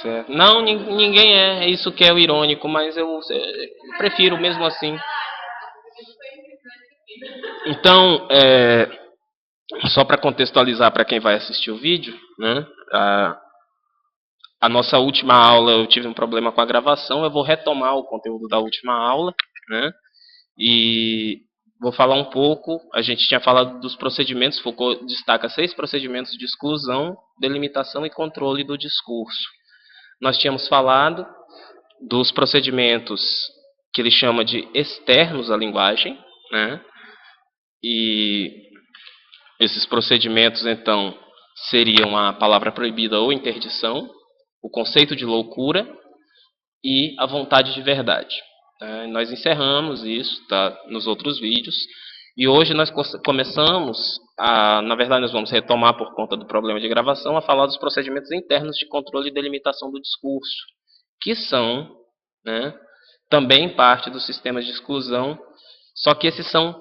Certo. Não, ninguém é. É isso que é o irônico, mas eu prefiro mesmo assim. Então, só para contextualizar para quem vai assistir o vídeo, né? A nossa última aula eu tive um problema com a gravação, eu vou retomar o conteúdo da última aula, né? E vou falar um pouco, a gente tinha falado dos procedimentos, Foucault destaca 6 procedimentos de exclusão, delimitação e controle do discurso. Nós tínhamos falado dos procedimentos que ele chama de externos à linguagem, né? E esses procedimentos, então, seriam a palavra proibida ou interdição, o conceito de loucura e a vontade de verdade. Nós encerramos isso, tá, nos outros vídeos. E hoje nós começamos, na verdade nós vamos retomar por conta do problema de gravação, a falar dos procedimentos internos de controle e delimitação do discurso, que são, né, também parte dos sistemas de exclusão, só que esses são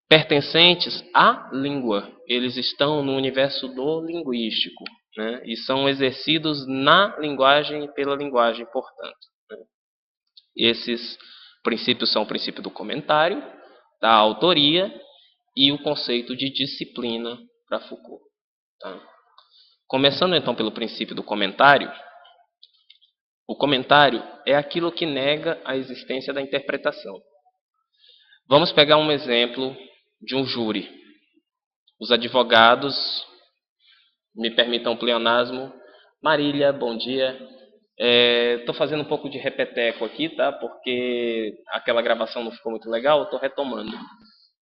pertencentes à língua. Eles estão no universo do linguístico, né, e são exercidos na linguagem e pela linguagem, portanto. Esses princípios são o princípio do comentário, da autoria e o conceito de disciplina para Foucault. Tá? Começando então pelo princípio do comentário, o comentário é aquilo que nega a existência da interpretação. Vamos pegar um exemplo de um júri. Os advogados, me permitam o pleonasmo, Marília, bom dia. Estou fazendo um pouco de repeteco aqui, tá? Porque aquela gravação não ficou muito legal, estou retomando.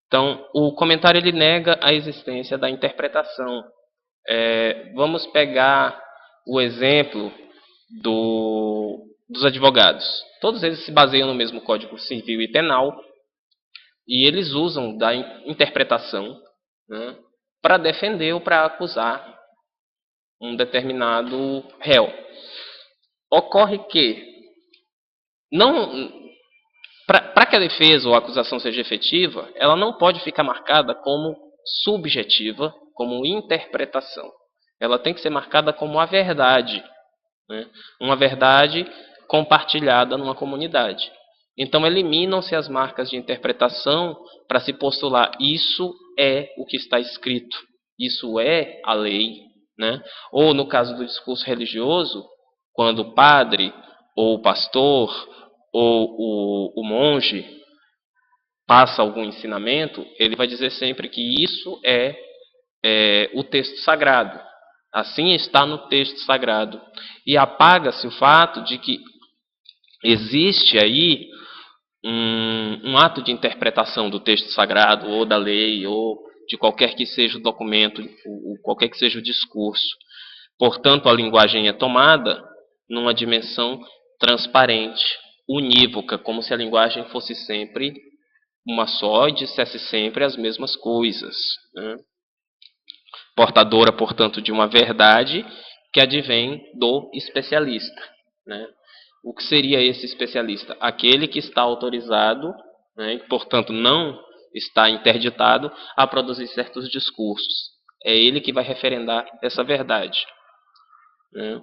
Então, o comentário ele nega a existência da interpretação. Vamos pegar o exemplo dos advogados. Todos eles se baseiam no mesmo Código Civil e Penal e eles usam da interpretação, né, para defender ou para acusar um determinado réu. Ocorre que para que a defesa ou a acusação seja efetiva, ela não pode ficar marcada como subjetiva, como interpretação. Ela tem que ser marcada como a verdade, né? Uma verdade compartilhada numa comunidade. Então eliminam-se as marcas de interpretação para se postular isso é o que está escrito, isso é a lei, né? Ou no caso do discurso religioso, quando o padre ou o pastor ou o monge passa algum ensinamento, ele vai dizer sempre que isso é o texto sagrado. Assim está no texto sagrado. E apaga-se o fato de que existe aí um ato de interpretação do texto sagrado, ou da lei, ou de qualquer que seja o documento, ou qualquer que seja o discurso. Portanto, a linguagem é tomada numa dimensão transparente, unívoca, como se a linguagem fosse sempre uma só e dissesse sempre as mesmas coisas, né? Portadora, portanto, de uma verdade que advém do especialista, né? O que seria esse especialista? Aquele que está autorizado, né, e, portanto, não está interditado a produzir certos discursos. É ele que vai referendar essa verdade, né?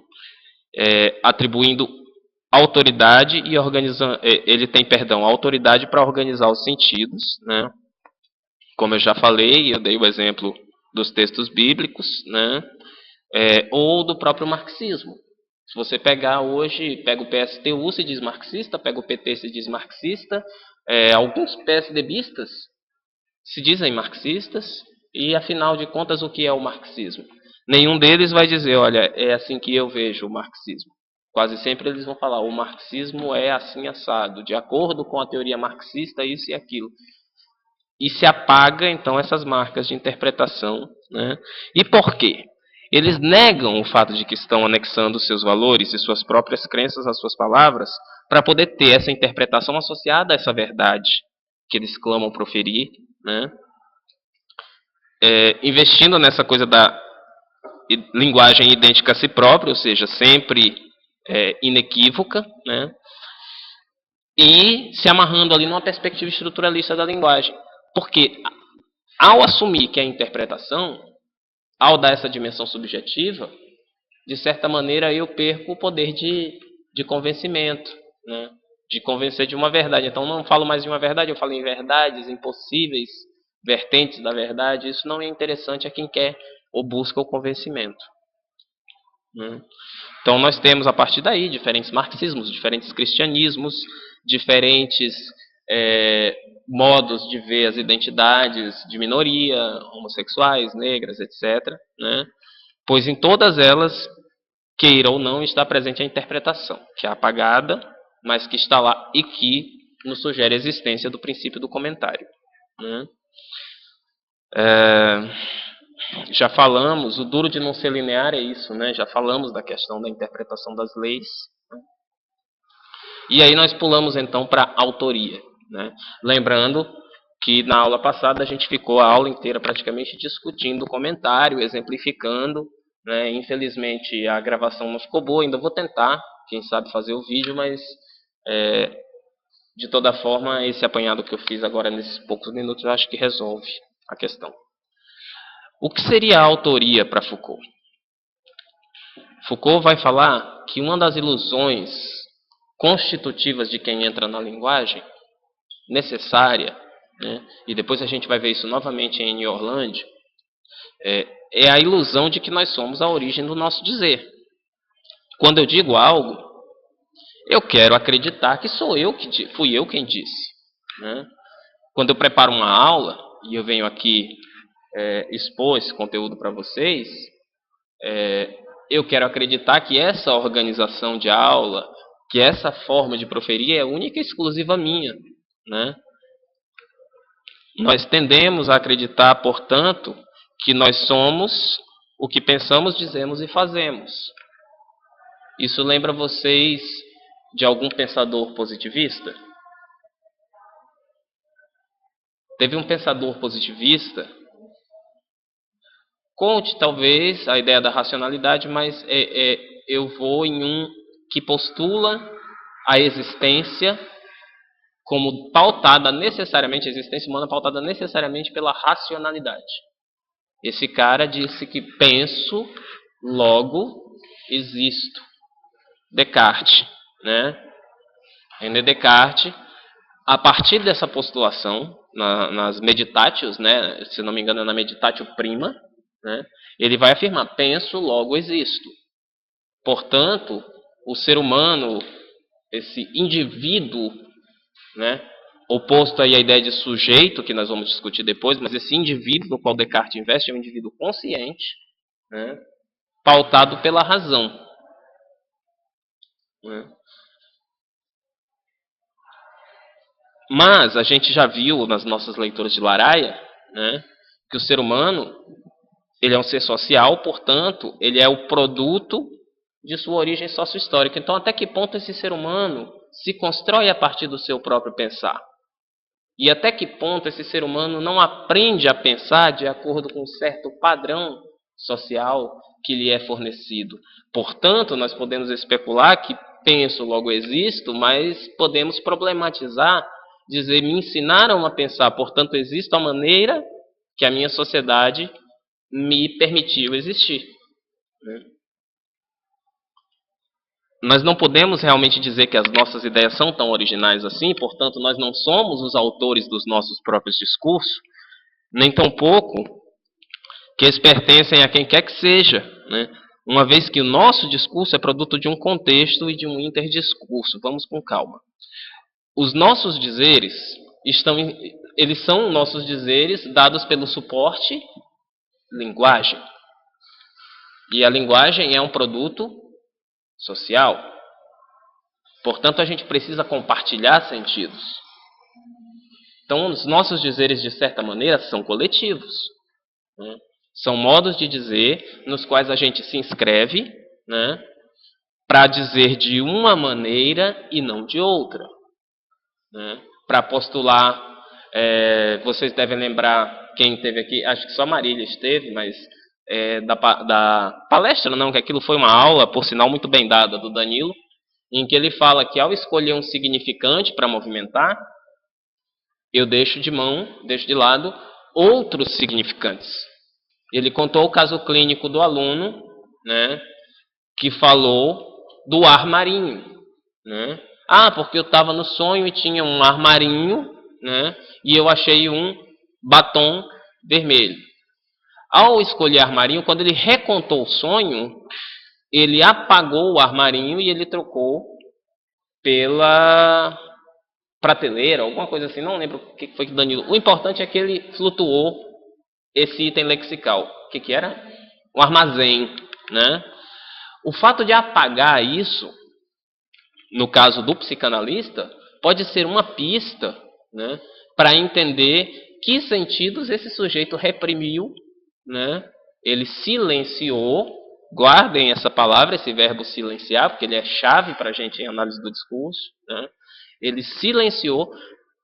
Atribuindo autoridade e organizando, ele tem, autoridade para organizar os sentidos, né? Como eu já falei, eu dei o exemplo dos textos bíblicos, né? Ou do próprio marxismo. Se você pegar hoje, pega o PSTU, se diz marxista, pega o PT, se diz marxista, alguns PSDBistas se dizem marxistas, e afinal de contas o que é o marxismo? Nenhum deles vai dizer, olha, é assim que eu vejo o marxismo. Quase sempre eles vão falar, o marxismo é assim assado, de acordo com a teoria marxista, isso e aquilo. E se apaga, então, essas marcas de interpretação, né? E por quê? Eles negam o fato de que estão anexando seus valores e suas próprias crenças às suas palavras para poder ter essa interpretação associada a essa verdade que eles clamam proferir, né? Investindo nessa coisa da linguagem idêntica a si própria, ou seja, sempre inequívoca, né? E se amarrando ali numa perspectiva estruturalista da linguagem. Porque ao assumir que é a interpretação, ao dar essa dimensão subjetiva, de certa maneira eu perco o poder de convencimento, né? De convencer de uma verdade. Então não falo mais de uma verdade, eu falo em verdades, em possíveis vertentes da verdade. Isso não é interessante a quem quer ou busca o convencimento, né? Então nós temos a partir daí diferentes marxismos, diferentes cristianismos, diferentes modos de ver as identidades de minoria, homossexuais, negras, etc., né? Pois em todas elas, queira ou não, está presente a interpretação, que é apagada, mas que está lá e que nos sugere a existência do princípio do comentário, né? Já falamos, o duro de não ser linear é isso, né? Já falamos da questão da interpretação das leis. E aí nós pulamos então para a autoria, né? Lembrando que na aula passada a gente ficou a aula inteira praticamente discutindo o comentário, exemplificando, né? Infelizmente a gravação não ficou boa, ainda vou tentar, quem sabe fazer o vídeo, mas de toda forma esse apanhado que eu fiz agora nesses poucos minutos eu acho que resolve a questão. O que seria a autoria para Foucault? Foucault vai falar que uma das ilusões constitutivas de quem entra na linguagem, necessária, né, e depois a gente vai ver isso novamente em Orlando, é a ilusão de que nós somos a origem do nosso dizer. Quando eu digo algo, eu quero acreditar que fui eu quem disse, né? Quando eu preparo uma aula e eu venho aqui expor esse conteúdo para vocês, eu quero acreditar que essa organização de aula, que essa forma de proferir é única e exclusiva minha, né? Nós tendemos a acreditar, portanto, que nós somos o que pensamos, dizemos e fazemos. Isso lembra vocês de algum pensador positivista? Teve um pensador positivista, conte talvez a ideia da racionalidade, mas eu vou em um que postula a existência como pautada necessariamente, a existência humana pautada necessariamente pela racionalidade. Esse cara disse que penso, logo existo. Descartes, né? René Descartes, a partir dessa postulação, nas Meditatio, né? Se não me engano é na Meditatio Prima, né? Ele vai afirmar, penso, logo existo. Portanto, o ser humano, esse indivíduo, né, oposto aí à ideia de sujeito, que nós vamos discutir depois, mas esse indivíduo no qual Descartes investe é um indivíduo consciente, né, pautado pela razão, né. Mas a gente já viu nas nossas leituras de Laraia, né, que o ser humano ele é um ser social, portanto, ele é o produto de sua origem sociohistórica. Então, até que ponto esse ser humano se constrói a partir do seu próprio pensar? E até que ponto esse ser humano não aprende a pensar de acordo com um certo padrão social que lhe é fornecido? Portanto, nós podemos especular que penso, logo existo, mas podemos problematizar, dizer, me ensinaram a pensar, portanto existo a maneira que a minha sociedade me permitiu existir. Nós não podemos realmente dizer que as nossas ideias são tão originais assim, portanto, nós não somos os autores dos nossos próprios discursos, nem tampouco que eles pertencem a quem quer que seja, né? Uma vez que o nosso discurso é produto de um contexto e de um interdiscurso. Vamos com calma. Os nossos dizeres eles são nossos dizeres dados pelo suporte linguagem. E a linguagem é um produto social. Portanto, a gente precisa compartilhar sentidos. Então, os nossos dizeres, de certa maneira, são coletivos, né? São modos de dizer nos quais a gente se inscreve, né, para dizer de uma maneira e não de outra, né? Para postular, vocês devem lembrar, quem esteve aqui, acho que só Marília esteve, mas da palestra, não, que aquilo foi uma aula, por sinal, muito bem dada, do Danilo, em que ele fala que ao escolher um significante para movimentar, eu deixo de lado outros significantes. Ele contou o caso clínico do aluno, né, que falou do armarinho, né? Ah, porque eu estava no sonho e tinha um armarinho, né? E eu achei um batom vermelho. Ao escolher armarinho, quando ele recontou o sonho, ele apagou o armarinho e ele trocou pela prateleira, alguma coisa assim, não lembro o que foi que Danilo. O importante é que ele flutuou esse item lexical. O que era? Um armazém, né? O fato de apagar isso, no caso do psicanalista, pode ser uma pista, né, para entender que sentidos esse sujeito reprimiu, né? Ele silenciou. Guardem essa palavra, esse verbo silenciar, porque ele é chave para a gente em análise do discurso, né? Ele silenciou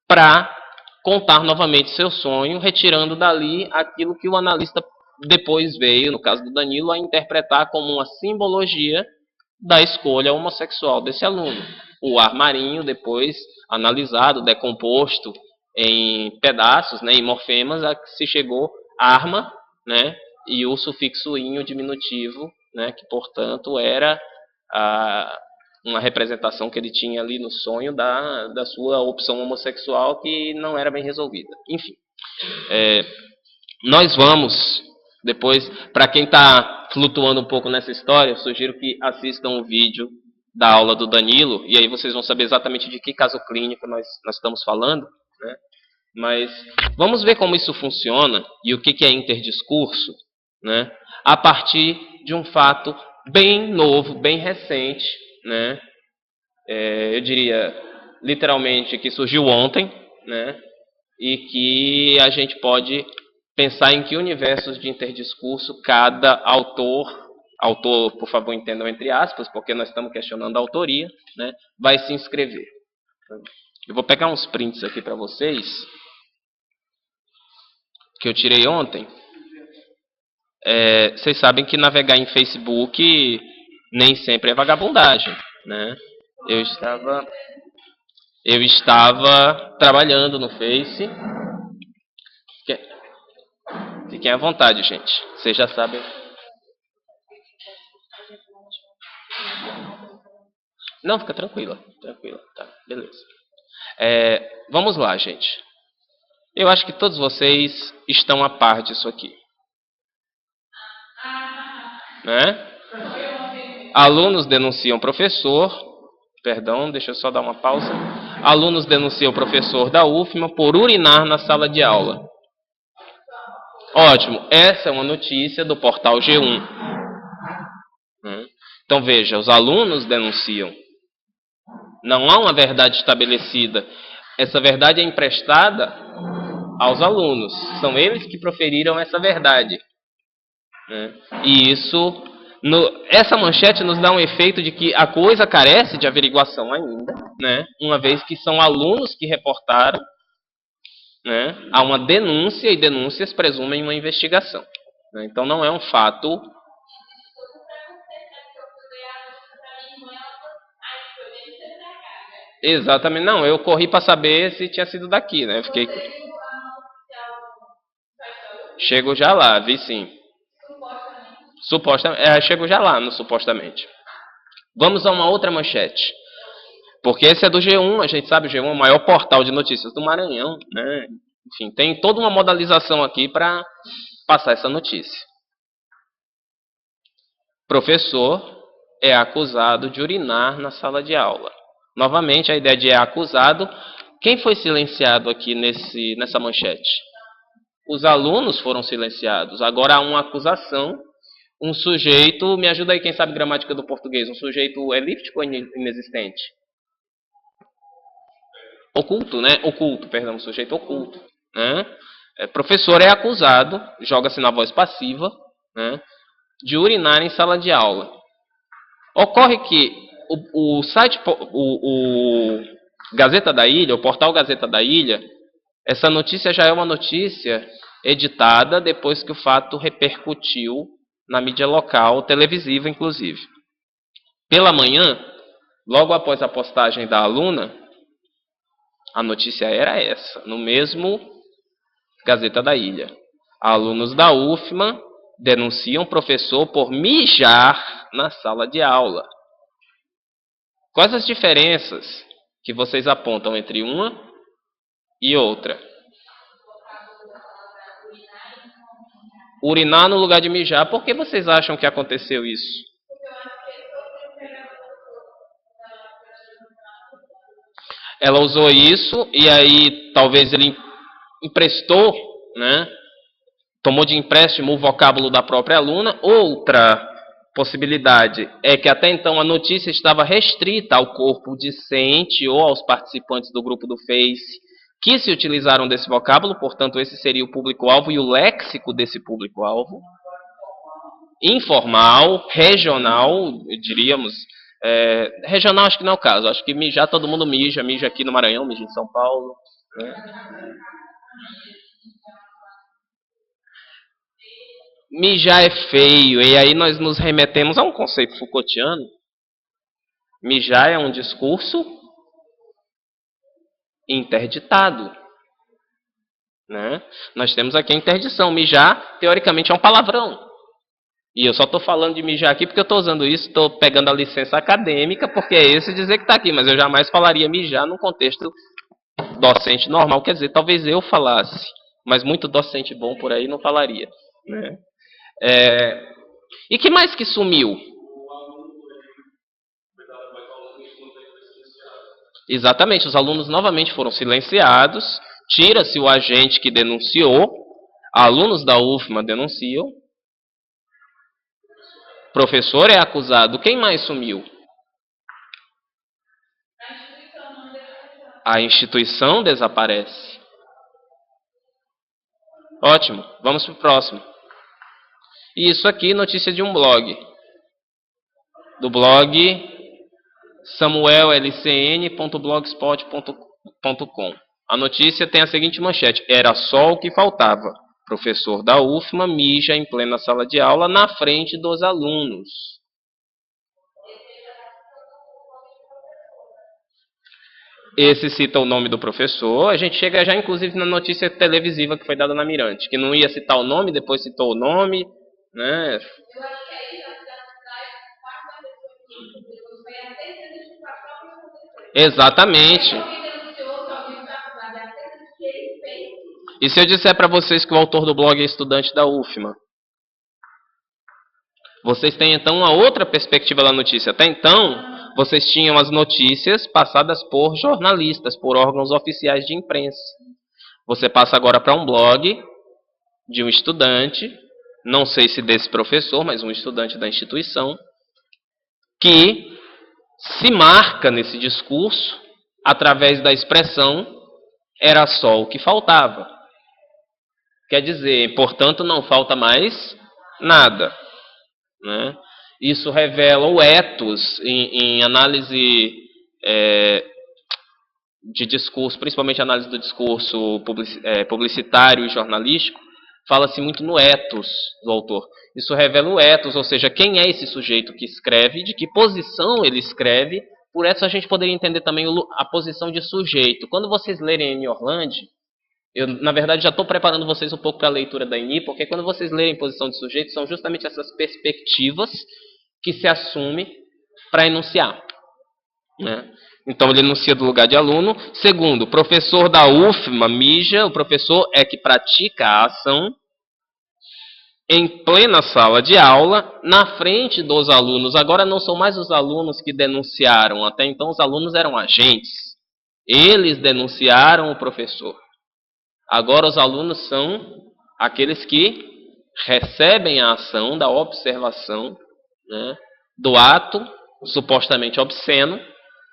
para contar novamente seu sonho, retirando dali aquilo que o analista depois veio, no caso do Danilo, a interpretar como uma simbologia da escolha homossexual desse aluno. O armarinho, depois analisado, decomposto em pedaços, né, em morfemas, a que se chegou arma, né, e o sufixo inho diminutivo, né, que, portanto, era uma representação que ele tinha ali no sonho da sua opção homossexual que não era bem resolvida. Enfim, nós vamos, depois, para quem está flutuando um pouco nessa história, eu sugiro que assistam o vídeo da aula do Danilo, e aí vocês vão saber exatamente de que caso clínico nós estamos falando, né? Mas vamos ver como isso funciona e o que é interdiscurso, né? A partir de um fato bem novo, bem recente, né? Eu diria literalmente que surgiu ontem, né? E que a gente pode pensar em que universos de interdiscurso cada autor, por favor entendam entre aspas, porque nós estamos questionando a autoria, né, vai se inscrever. Eu vou pegar uns prints aqui para vocês, que eu tirei ontem. Vocês sabem que navegar em Facebook nem sempre é vagabundagem, né? Eu estava trabalhando no Face. Fiquem à vontade, gente. Vocês já sabem. Não, fica tranquila. Tranquila. Tá, beleza. Vamos lá, gente. Eu acho que todos vocês estão a par disso aqui. Né? Alunos denunciam professor. Perdão, deixa eu só dar uma pausa. Alunos denunciam o professor da UFMA por urinar na sala de aula. Ótimo. Essa é uma notícia do portal G1. Então veja, os alunos denunciam. Não há uma verdade estabelecida. Essa verdade é emprestada aos alunos. São eles que proferiram essa verdade. E isso, essa manchete nos dá um efeito de que a coisa carece de averiguação ainda, né? Uma vez que são alunos que reportaram, né? Há uma denúncia e denúncias presumem uma investigação. Né? Então não é um fato. Exatamente, não, eu corri para saber se tinha sido daqui, né? Eu fiquei. Chego já lá, vi sim. Supostamente. Chego já lá no supostamente. Vamos a uma outra manchete. Porque esse é do G1, a gente sabe, o G1 é o maior portal de notícias do Maranhão, né? Enfim, tem toda uma modalização aqui para passar essa notícia. Professor é acusado de urinar na sala de aula. Novamente, a ideia de é acusado. Quem foi silenciado aqui nessa manchete? Os alunos foram silenciados. Agora há uma acusação. Um sujeito, me ajuda aí quem sabe gramática do português, um sujeito elíptico ou inexistente? Oculto, né? Oculto, perdão, sujeito oculto. Né? Professor é acusado, joga-se na voz passiva, né, de urinar em sala de aula. Ocorre que o site, o Gazeta da Ilha, o portal Gazeta da Ilha, essa notícia já é uma notícia editada depois que o fato repercutiu na mídia local, televisiva inclusive. Pela manhã, logo após a postagem da aluna, a notícia era essa, no mesmo Gazeta da Ilha. Alunos da UFMA denunciam professor por mijar na sala de aula. Quais as diferenças que vocês apontam entre uma e outra? Urinar no lugar de mijar. Por que vocês acham que aconteceu isso? Ela usou isso e aí talvez ele emprestou, né? Tomou de empréstimo o vocábulo da própria aluna. Outra possibilidade é que até então a notícia estava restrita ao corpo discente ou aos participantes do grupo do Face que se utilizaram desse vocábulo, portanto esse seria o público-alvo e o léxico desse público-alvo. Informal, regional, diríamos. Regional acho que não é o caso, acho que mijar todo mundo mija, mija aqui no Maranhão, mija em São Paulo. Né? Mijar é feio, e aí nós nos remetemos a um conceito Foucaultiano. Mijar é um discurso interditado. Né? Nós temos aqui a interdição. Mijar, teoricamente, é um palavrão. E eu só estou falando de mijar aqui porque eu estou usando isso, estou pegando a licença acadêmica, porque é esse dizer que está aqui, mas eu jamais falaria mijar num contexto docente normal. Quer dizer, talvez eu falasse, mas muito docente bom por aí não falaria. Né? E que mais que sumiu? Exatamente, os alunos novamente foram silenciados, tira-se o agente que denunciou, alunos da UFMA denunciam, professor é acusado, quem mais sumiu? A instituição desaparece. Ótimo, vamos para o próximo. E isso aqui, notícia de um blog. Do blog samuellcn.blogspot.com. A notícia tem a seguinte manchete: era só o que faltava. Professor da UFMA mija em plena sala de aula na frente dos alunos. Esse cita o nome do professor. A gente chega já, inclusive, na notícia televisiva que foi dada na Mirante, que não ia citar o nome, depois citou o nome, né? Exatamente. E se eu disser para vocês que o autor do blog é estudante da UFMA? Vocês têm então uma outra perspectiva da notícia. Até então, vocês tinham as notícias passadas por jornalistas, por órgãos oficiais de imprensa. Você passa agora para um blog de um estudante, não sei se desse professor, mas um estudante da instituição, que se marca nesse discurso através da expressão era só o que faltava. Quer dizer, portanto, não falta mais nada. Né? Isso revela o ethos em análise de discurso, principalmente análise do discurso publicitário e jornalístico, fala-se muito no ethos do autor. Isso revela o ethos, ou seja, quem é esse sujeito que escreve, de que posição ele escreve. Por isso a gente poderia entender também a posição de sujeito. Quando vocês lerem em Orlando, eu, na verdade, já estou preparando vocês um pouco para a leitura da INI, porque quando vocês lerem posição de sujeito, são justamente essas perspectivas que se assume para enunciar. Né? Então, ele enuncia do lugar de aluno. Segundo, professor da UFMA mija, o professor é que pratica a ação em plena sala de aula, na frente dos alunos. Agora não são mais os alunos que denunciaram, até então os alunos eram agentes. Eles denunciaram o professor. Agora os alunos são aqueles que recebem a ação da observação, né, do ato supostamente obsceno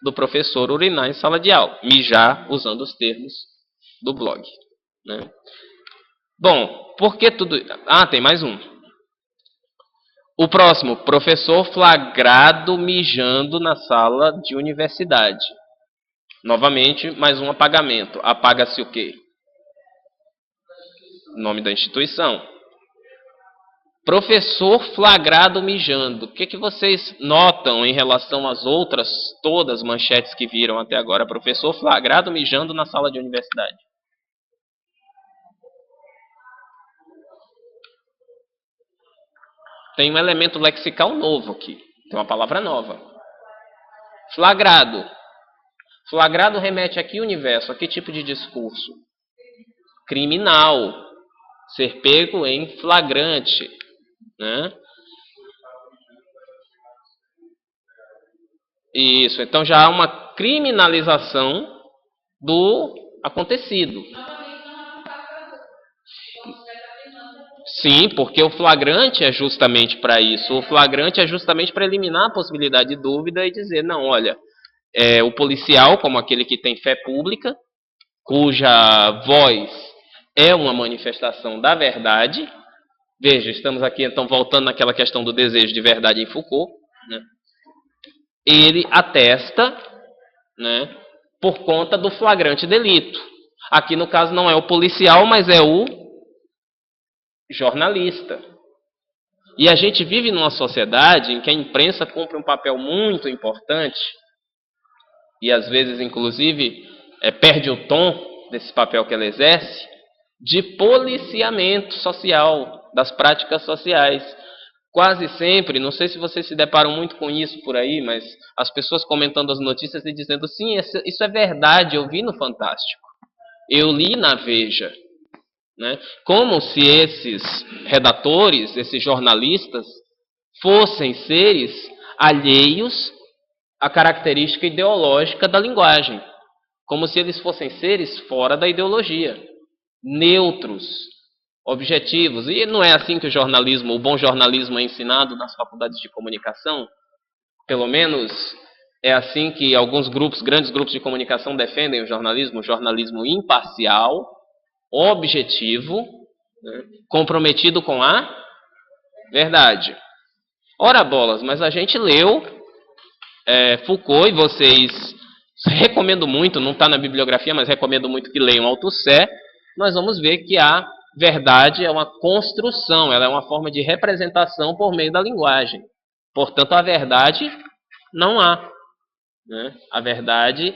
do professor urinar em sala de aula, mijar usando os termos do blog. Né? Bom, por que tudo... Ah, tem mais um. O próximo, professor flagrado mijando na sala de universidade. Novamente, mais um apagamento. Apaga-se o quê? Nome da instituição. Professor flagrado mijando. O que vocês notam em relação às outras todas manchetes que viram até agora? Professor flagrado mijando na sala de universidade. Tem um elemento lexical novo aqui. Tem uma palavra nova. Flagrado. Flagrado remete a que universo? A que tipo de discurso? Criminal. Ser pego em flagrante. Né? Isso. Então já há uma criminalização do acontecido. Sim, porque o flagrante é justamente para isso. O flagrante é justamente para eliminar a possibilidade de dúvida e dizer, não, olha, o policial, como aquele que tem fé pública, cuja voz é uma manifestação da verdade. Veja, estamos aqui então voltando naquela questão do desejo de verdade em Foucault. Né? Ele atesta, né, por conta do flagrante delito. Aqui no caso não é o policial, mas é o jornalista. E a gente vive numa sociedade em que a imprensa cumpre um papel muito importante e às vezes, inclusive, perde o tom desse papel que ela exerce, de policiamento social das práticas sociais. Quase sempre, não sei se vocês se deparam muito com isso por aí, mas as pessoas comentando as notícias e dizendo, sim, isso é verdade, eu vi no Fantástico, eu li na Veja. Né? Como se esses redatores, esses jornalistas, fossem seres alheios à característica ideológica da linguagem. Como se eles fossem seres fora da ideologia, neutros, objetivos. E não é assim que o bom jornalismo é ensinado nas faculdades de comunicação? Pelo menos é assim que alguns grandes grupos de comunicação defendem o jornalismo imparcial, objetivo, né, comprometido com a verdade. Ora bolas, mas a gente leu Foucault e vocês, recomendo muito, não está na bibliografia, mas recomendo muito que leiam Althusser. Nós vamos ver que a verdade é uma construção, ela é uma forma de representação por meio da linguagem. Portanto, a verdade não há. Né? A verdade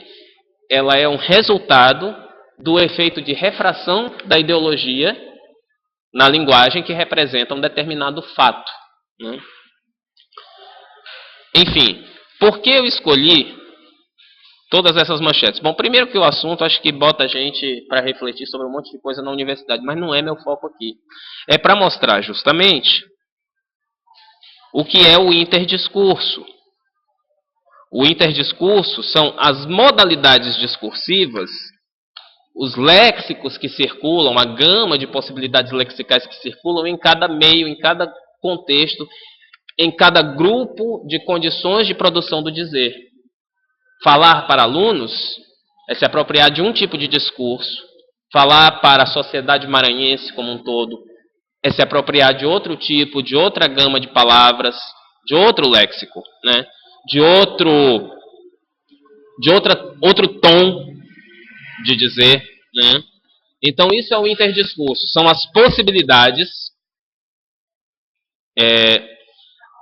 ela é um resultado do efeito de refração da ideologia na linguagem que representa um determinado fato. Né? Enfim, por que eu escolhi todas essas manchetes? Bom, primeiro que o assunto acho que bota a gente para refletir sobre um monte de coisa na universidade, mas não é meu foco aqui. É para mostrar justamente o que é o interdiscurso. O interdiscurso são as modalidades discursivas, os léxicos que circulam, a gama de possibilidades lexicais que circulam em cada meio, em cada contexto, em cada grupo de condições de produção do dizer. Falar para alunos é se apropriar de um tipo de discurso. Falar para a sociedade maranhense como um todo é se apropriar de outro tipo, de outra gama de palavras, de outro léxico, né? de outro tom de dizer. Né? Então isso é o interdiscurso. São as possibilidades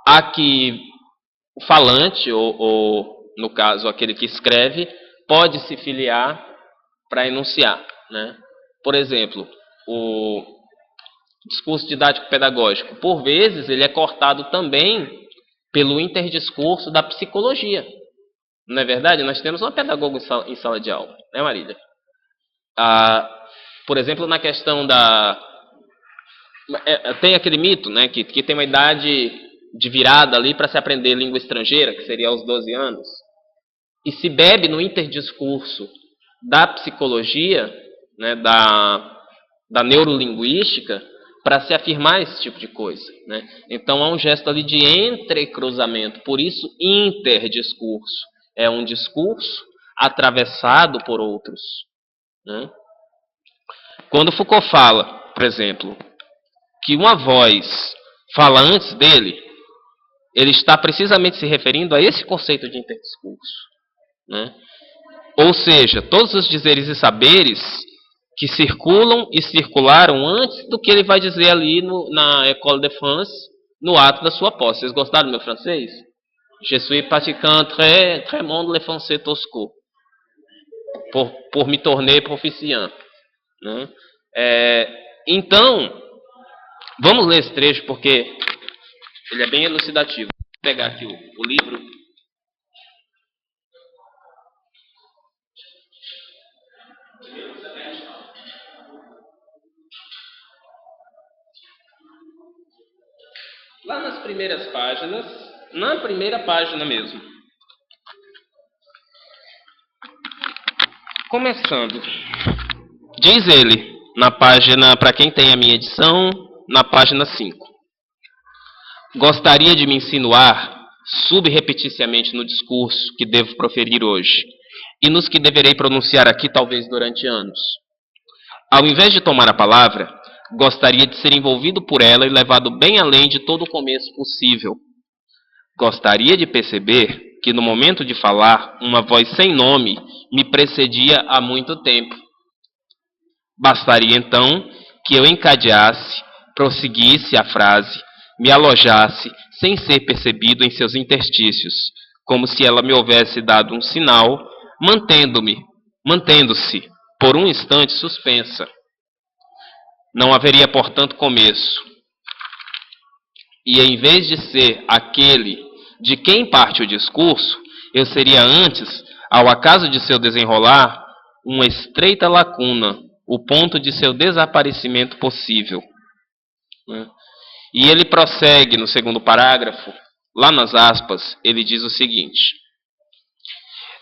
a que o falante, ou no caso aquele que escreve, pode se filiar para enunciar. Né? Por exemplo, o discurso didático-pedagógico, por vezes, ele é cortado também pelo interdiscurso da psicologia. Não é verdade? Nós temos uma pedagoga em sala de aula, né, Marília? Por exemplo, na questão da... tem aquele mito, né, que tem uma idade de virada ali para se aprender língua estrangeira, que seria aos 12 anos. E se bebe no interdiscurso da psicologia, né, da neurolinguística, para se afirmar esse tipo de coisa. Né? Então há um gesto ali de entrecruzamento, por isso interdiscurso. É um discurso atravessado por outros. Né? Quando Foucault fala, por exemplo, que uma voz fala antes dele, ele está precisamente se referindo a esse conceito de interdiscurso. Né? Ou seja, todos os dizeres e saberes que circulam e circularam antes do que ele vai dizer ali na École de France, no ato da sua posse. Vocês gostaram do meu francês? Je suis pratiquant très monde le français tosco. Por me torner proficient. Né? Então, vamos ler esse trecho porque ele é bem elucidativo. pegar aqui o livro. Lá nas primeiras páginas, na primeira página mesmo. Começando. Diz ele, na página, para quem tem a minha edição, na página 5. Gostaria de me insinuar subrepeticiamente no discurso que devo proferir hoje, e nos que deverei pronunciar aqui talvez durante anos. Ao invés de tomar a palavra, gostaria de ser envolvido por ela e levado bem além de todo o começo possível. Gostaria de perceber que no momento de falar, uma voz sem nome me precedia há muito tempo. Bastaria então que eu encadeasse, prosseguisse a frase, me alojasse sem ser percebido em seus interstícios, como se ela me houvesse dado um sinal, mantendo-se por um instante suspensa. Não haveria, portanto, começo. E em vez de ser aquele de quem parte o discurso, eu seria antes, ao acaso de seu desenrolar, uma estreita lacuna, o ponto de seu desaparecimento possível. E ele prossegue no segundo parágrafo, lá nas aspas, ele diz o seguinte: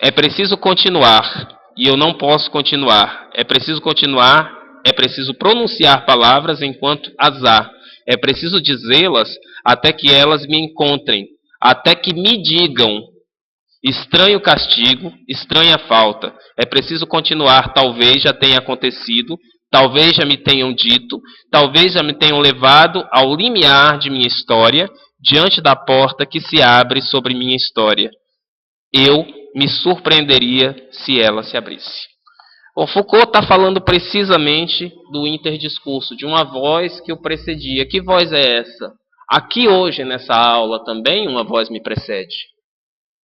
é preciso continuar, e eu não posso continuar. É preciso continuar, é preciso pronunciar palavras enquanto as há. É preciso dizê-las até que elas me encontrem, até que me digam: estranho castigo, estranha falta. É preciso continuar, talvez já tenha acontecido, talvez já me tenham dito, talvez já me tenham levado ao limiar de minha história, diante da porta que se abre sobre minha história. Eu me surpreenderia se ela se abrisse. Bom, Foucault está falando precisamente do interdiscurso, de uma voz que o precedia. Que voz é essa? Aqui hoje, nessa aula, também uma voz me precede.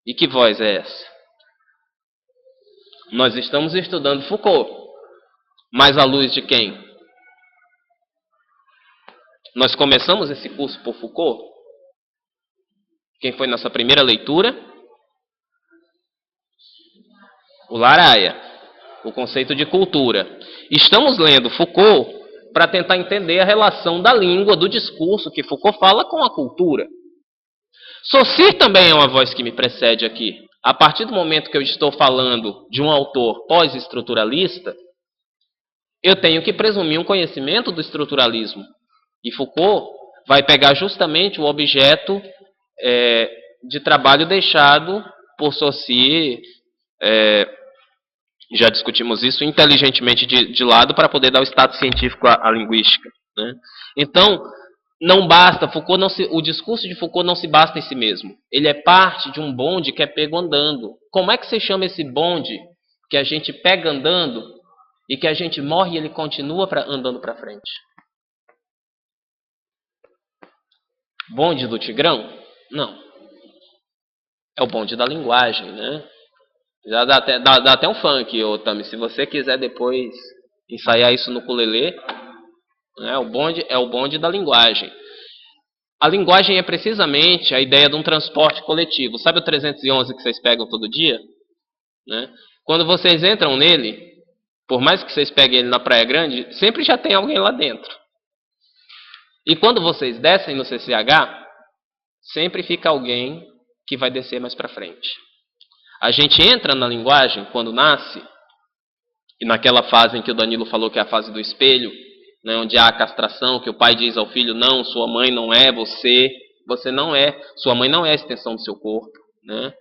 E que voz é essa? Nós estamos estudando Foucault. Mas à luz de quem? Nós começamos esse curso por Foucault? Quem foi nossa primeira leitura? O Laraia, o conceito de cultura. Estamos lendo Foucault para tentar entender a relação da língua, do discurso que Foucault fala com a cultura. Saussure também é uma voz que me precede aqui. A partir do momento que eu estou falando de um autor pós-estruturalista, eu tenho que presumir um conhecimento do estruturalismo. E Foucault vai pegar justamente o objeto de trabalho deixado por Saussure, já discutimos isso, inteligentemente de lado para poder dar o status científico à linguística. Né? Então, não basta, o discurso de Foucault não se basta em si mesmo. Ele é parte de um bonde que é pego andando. Como é que você chama esse bonde que a gente pega andando e que a gente morre e ele continua andando para frente? Bonde do Tigrão? Não. É o bonde da linguagem, né? Já dá até um funk, ô Tami. Se você quiser depois ensaiar isso no ukulele, né? É o bonde da linguagem. A linguagem é precisamente a ideia de um transporte coletivo. Sabe o 311 que vocês pegam todo dia? Né? Quando vocês entram nele, por mais que vocês peguem ele na Praia Grande, sempre já tem alguém lá dentro. E quando vocês descem no CCH, sempre fica alguém que vai descer mais para frente. A gente entra na linguagem quando nasce, e naquela fase em que o Danilo falou que é a fase do espelho, né, onde há a castração, que o pai diz ao filho: não, sua mãe não é você não é, sua mãe não é a extensão do seu corpo, né?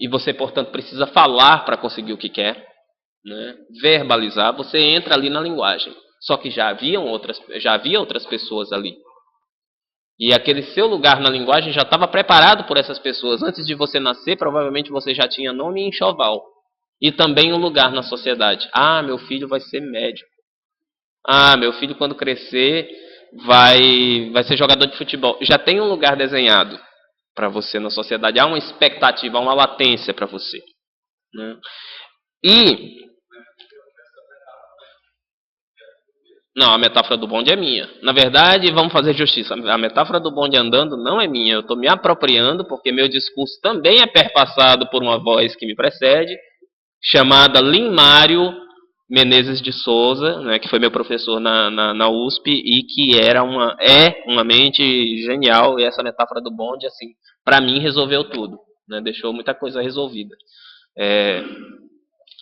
E você, portanto, precisa falar para conseguir o que quer, né? Verbalizar. Você entra ali na linguagem. Só que já havia outras pessoas ali. E aquele seu lugar na linguagem já estava preparado por essas pessoas. Antes de você nascer, provavelmente você já tinha nome e enxoval. E também um lugar na sociedade. Ah, meu filho vai ser médico. Ah, meu filho quando crescer vai ser jogador de futebol. Já tem um lugar desenhado para você na sociedade. Há uma expectativa, há uma latência para você. Né? E Não, a metáfora do bonde é minha. Na verdade, vamos fazer justiça. A metáfora do bonde andando não é minha. Eu estou me apropriando porque meu discurso também é perpassado por uma voz que me precede, chamada Limário Menezes de Souza, né, que foi meu professor na USP e que é uma mente genial. E essa metáfora do bonde, assim, para mim, resolveu tudo. Né, deixou muita coisa resolvida.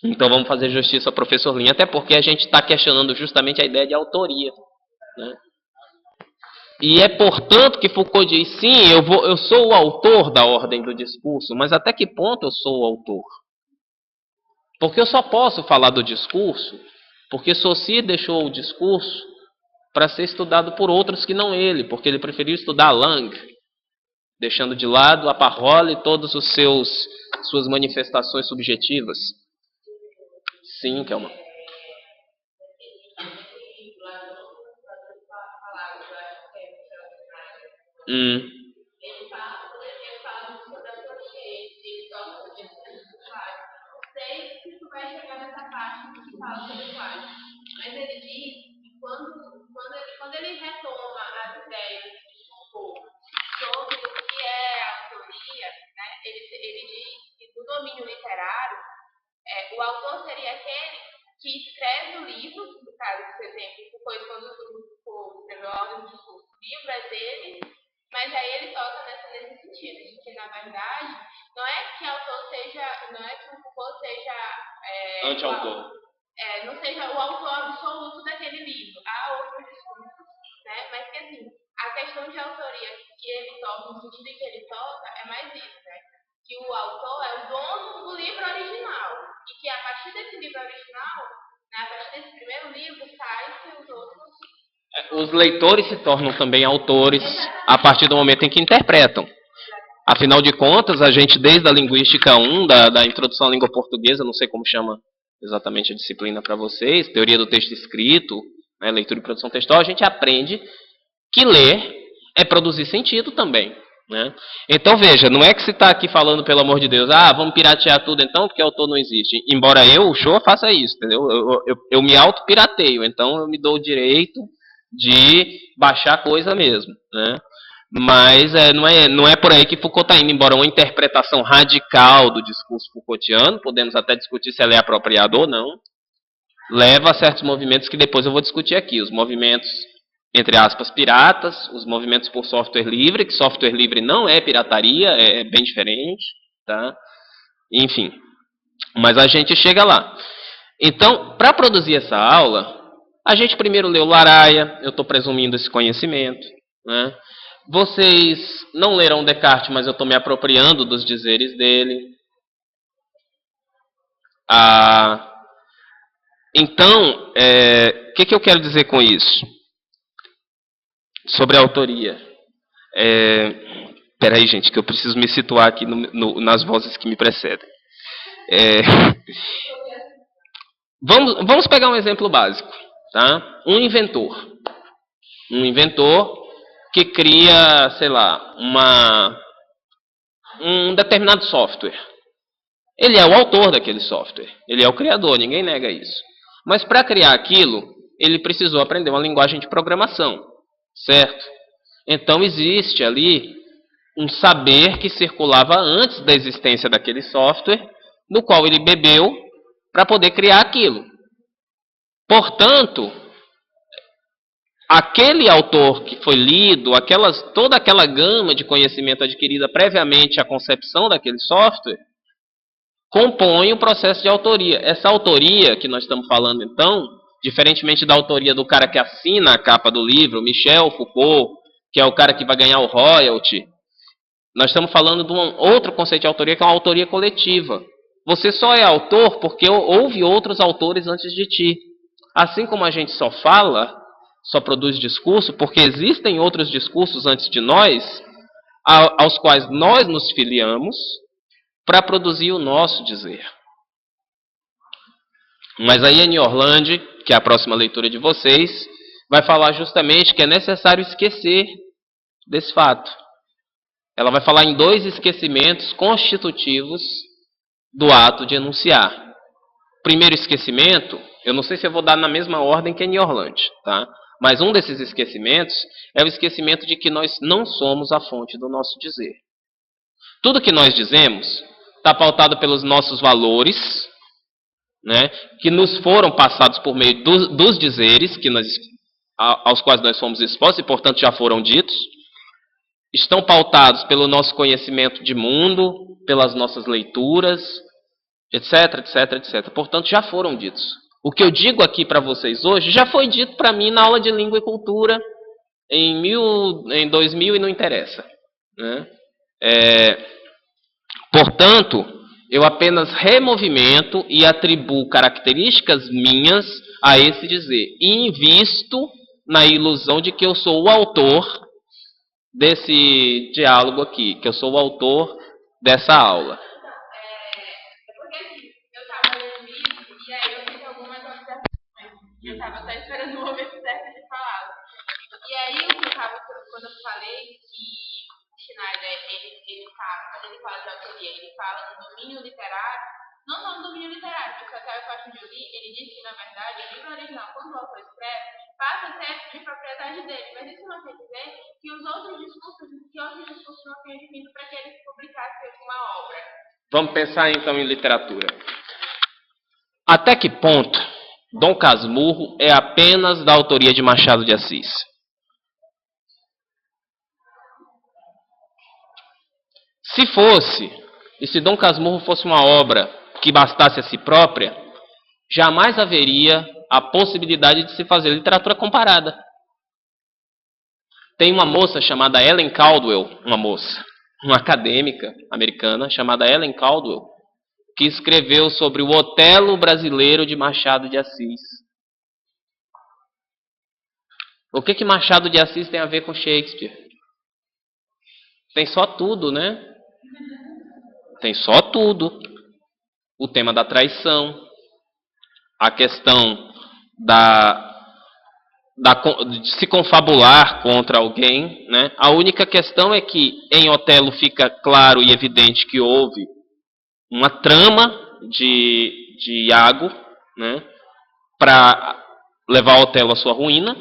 Então vamos fazer justiça ao professor Lin, até porque a gente está questionando justamente a ideia de autoria. Né? E é portanto que Foucault diz, sim, eu sou o autor da ordem do discurso, mas até que ponto eu sou o autor? Porque eu só posso falar do discurso porque Saussure deixou o discurso para ser estudado por outros que não ele, porque ele preferiu estudar Lang, deixando de lado a parole e todas suas manifestações subjetivas. Sim, Kelma. Ele fala, por exemplo, sobre a autoria, ele toca sobre a plágio. Não sei se tu vai chegar nessa parte que fala sobre plágio, mas ele diz que quando ele retoma as ideias de Foucault sobre o que é a autoria, né, ele diz que no domínio literário, o autor seria aquele que escreve o livro, no caso, por exemplo, Foucault, quando Foucault escreveu a ordem do discurso, o livro é dele. Mas aí ele toca nesse sentido, de que, na verdade, não é que o Foucault seja anti-autor. Não seja o autor absoluto daquele livro. Há outros discursos, né? Mas que assim, a questão de autoria que ele toca, no sentido em que ele toca, é mais isso, né? Que o autor é o dono do livro original. E que a partir desse livro original, né, a partir desse primeiro livro, sai-se os outros. Os leitores se tornam também autores a partir do momento em que interpretam. Afinal de contas, a gente, desde a Linguística 1, da Introdução à Língua Portuguesa, não sei como chama exatamente a disciplina para vocês, Teoria do Texto Escrito, né, Leitura e Produção Textual, a gente aprende que ler é produzir sentido também. Né? Então, veja, não é que se está aqui falando, pelo amor de Deus, vamos piratear tudo então, porque autor não existe. Embora eu, o Shoa, faça isso, entendeu? Eu me auto-pirateio, então eu me dou o direito de baixar coisa mesmo, né? Mas não é por aí que Foucault está indo, embora uma interpretação radical do discurso Foucaultiano, podemos até discutir se ela é apropriada ou não, leva a certos movimentos que depois eu vou discutir aqui, os movimentos, entre aspas, piratas, os movimentos por software livre, que software livre não é pirataria, é bem diferente, tá? Enfim, mas a gente chega lá. Então, para produzir essa aula, a gente primeiro leu Laraia, eu estou presumindo esse conhecimento. Né? Vocês não leram Descartes, mas eu estou me apropriando dos dizeres dele. Então, o que eu quero dizer com isso? Sobre a autoria. Peraí, gente, que eu preciso me situar aqui nas vozes que me precedem. Vamos pegar um exemplo básico. Tá? Um inventor que cria, sei lá, um determinado software. Ele é o autor daquele software. Ele é o criador, ninguém nega isso. Mas para criar aquilo, ele precisou aprender uma linguagem de programação. Certo? Então existe ali um saber que circulava antes da existência daquele software, no qual ele bebeu para poder criar aquilo. Portanto, aquele autor que foi lido, toda aquela gama de conhecimento adquirida previamente à concepção daquele software, compõe o processo de autoria. Essa autoria que nós estamos falando, então, diferentemente da autoria do cara que assina a capa do livro, Michel Foucault, que é o cara que vai ganhar o royalty, nós estamos falando de um outro conceito de autoria, que é uma autoria coletiva. Você só é autor porque houve outros autores antes de ti. Assim como a gente só fala, só produz discurso, porque existem outros discursos antes de nós, aos quais nós nos filiamos, para produzir o nosso dizer. Mas aí Annie Orlandi, que é a próxima leitura de vocês, vai falar justamente que é necessário esquecer desse fato. Ela vai falar em 2 esquecimentos constitutivos do ato de enunciar. O primeiro esquecimento Eu não sei se eu vou dar na mesma ordem que em Orlando, tá? Mas um desses esquecimentos é o esquecimento de que nós não somos a fonte do nosso dizer. Tudo que nós dizemos está pautado pelos nossos valores, né, que nos foram passados por meio dos dizeres aos quais nós fomos expostos e, portanto, já foram ditos. Estão pautados pelo nosso conhecimento de mundo, pelas nossas leituras, etc, etc, etc. Portanto, já foram ditos. O que eu digo aqui para vocês hoje já foi dito para mim na aula de Língua e Cultura em 2000 e não interessa, né? Portanto, eu apenas removimento e atribuo características minhas a esse dizer. E invisto na ilusão de que eu sou o autor desse diálogo aqui, que eu sou o autor dessa aula. Porque assim, eu estava lendo isso e aí eu fiz algumas observações. Eu estava só esperando o momento certo de falar. E aí o que eu estava, quando eu falei que Schneider, quando ele fala de autoria, ele fala do domínio literário, não só do domínio literário, porque até o Costa de Uri, ele diz que, na verdade, o livro original, quando o autor escreve, passa a ser de propriedade dele, mas isso não quer dizer que outros discursos não tenham vindo para que ele publicasse uma obra. Vamos pensar então em literatura. Até que ponto Dom Casmurro é apenas da autoria de Machado de Assis? Se fosse, e se Dom Casmurro fosse uma obra que bastasse a si própria, jamais haveria a possibilidade de se fazer literatura comparada. Tem uma moça chamada Ellen Caldwell, uma acadêmica americana chamada Ellen Caldwell, que escreveu sobre o Otelo brasileiro de Machado de Assis. O que Machado de Assis tem a ver com Shakespeare? Tem só tudo, né? Tem só tudo. O tema da traição, a questão de se confabular contra alguém, né? A única questão é que em Otelo fica claro e evidente que houve uma trama de Iago, né, para levar Otelo à sua ruína.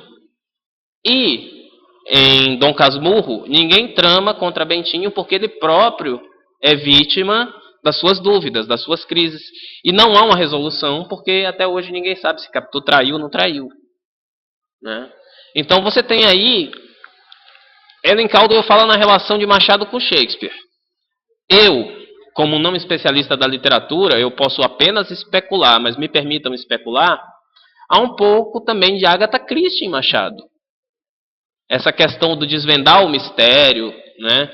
E em Dom Casmurro, ninguém trama contra Bentinho porque ele próprio é vítima das suas dúvidas, das suas crises. E não há uma resolução porque até hoje ninguém sabe se Capitu traiu ou não traiu, né? Então você tem aí Ellen Caldwell fala na relação de Machado com Shakespeare. Eu, como não especialista da literatura, eu posso apenas especular, mas me permitam especular, há um pouco também de Agatha Christie em Machado. Essa questão do desvendar o mistério, né,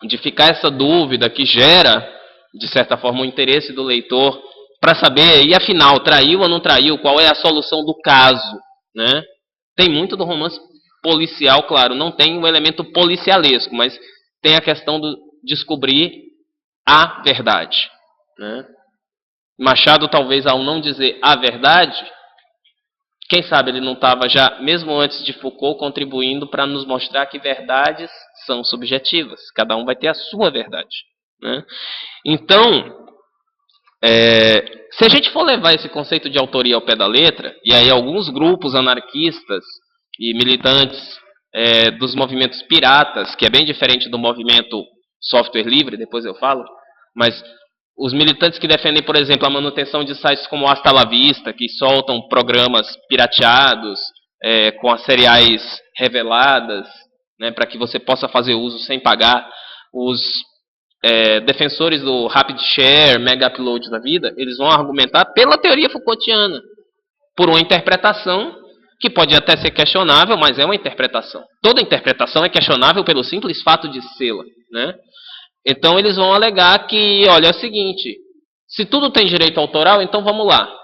de ficar essa dúvida que gera, de certa forma, o interesse do leitor para saber, e afinal, traiu ou não traiu, qual é a solução do caso, né? Tem muito do romance policial, claro, não tem o elemento policialesco, mas tem a questão do descobrir a verdade, né? Machado, talvez, ao não dizer a verdade, quem sabe ele não estava já, mesmo antes de Foucault, contribuindo para nos mostrar que verdades são subjetivas. Cada um vai ter a sua verdade, né? Então, se a gente for levar esse conceito de autoria ao pé da letra, e aí alguns grupos anarquistas e militantes dos movimentos piratas, que é bem diferente do movimento software livre, depois eu falo, mas os militantes que defendem, por exemplo, a manutenção de sites como Hasta la Vista, que soltam programas pirateados, com as seriais reveladas, né, para que você possa fazer uso sem pagar. Os defensores do Rapid Share, Mega Upload da vida, eles vão argumentar pela teoria Foucaultiana, por uma interpretação que pode até ser questionável, mas é uma interpretação. Toda interpretação é questionável pelo simples fato de sê-la, né? Então eles vão alegar que, olha, é o seguinte, se tudo tem direito autoral, então vamos lá.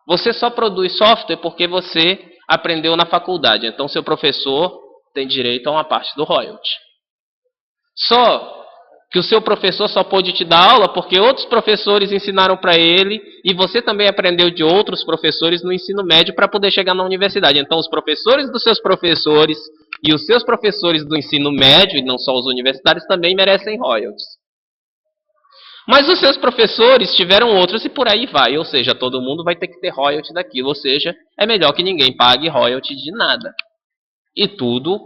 Você só produz software porque você aprendeu na faculdade, então seu professor tem direito a uma parte do royalty. Só que o seu professor só pôde te dar aula porque outros professores ensinaram para ele e você também aprendeu de outros professores no ensino médio para poder chegar na universidade. Então os professores dos seus professores e os seus professores do ensino médio, e não só os universitários, também merecem royalties. Mas os seus professores tiveram outros e por aí vai. Ou seja, todo mundo vai ter que ter royalty daquilo. Ou seja, é melhor que ninguém pague royalty de nada. E tudo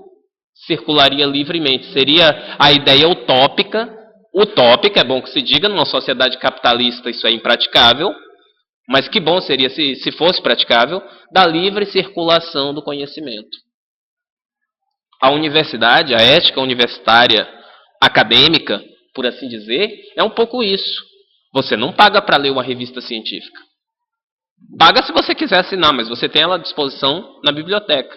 circularia livremente. Seria a ideia utópica. Utópica, é bom que se diga, numa sociedade capitalista isso é impraticável. Mas que bom seria se fosse praticável, da livre circulação do conhecimento. A universidade, a ética universitária acadêmica, por assim dizer, é um pouco isso. Você não paga para ler uma revista científica. Paga se você quiser assinar, mas você tem ela à disposição na biblioteca.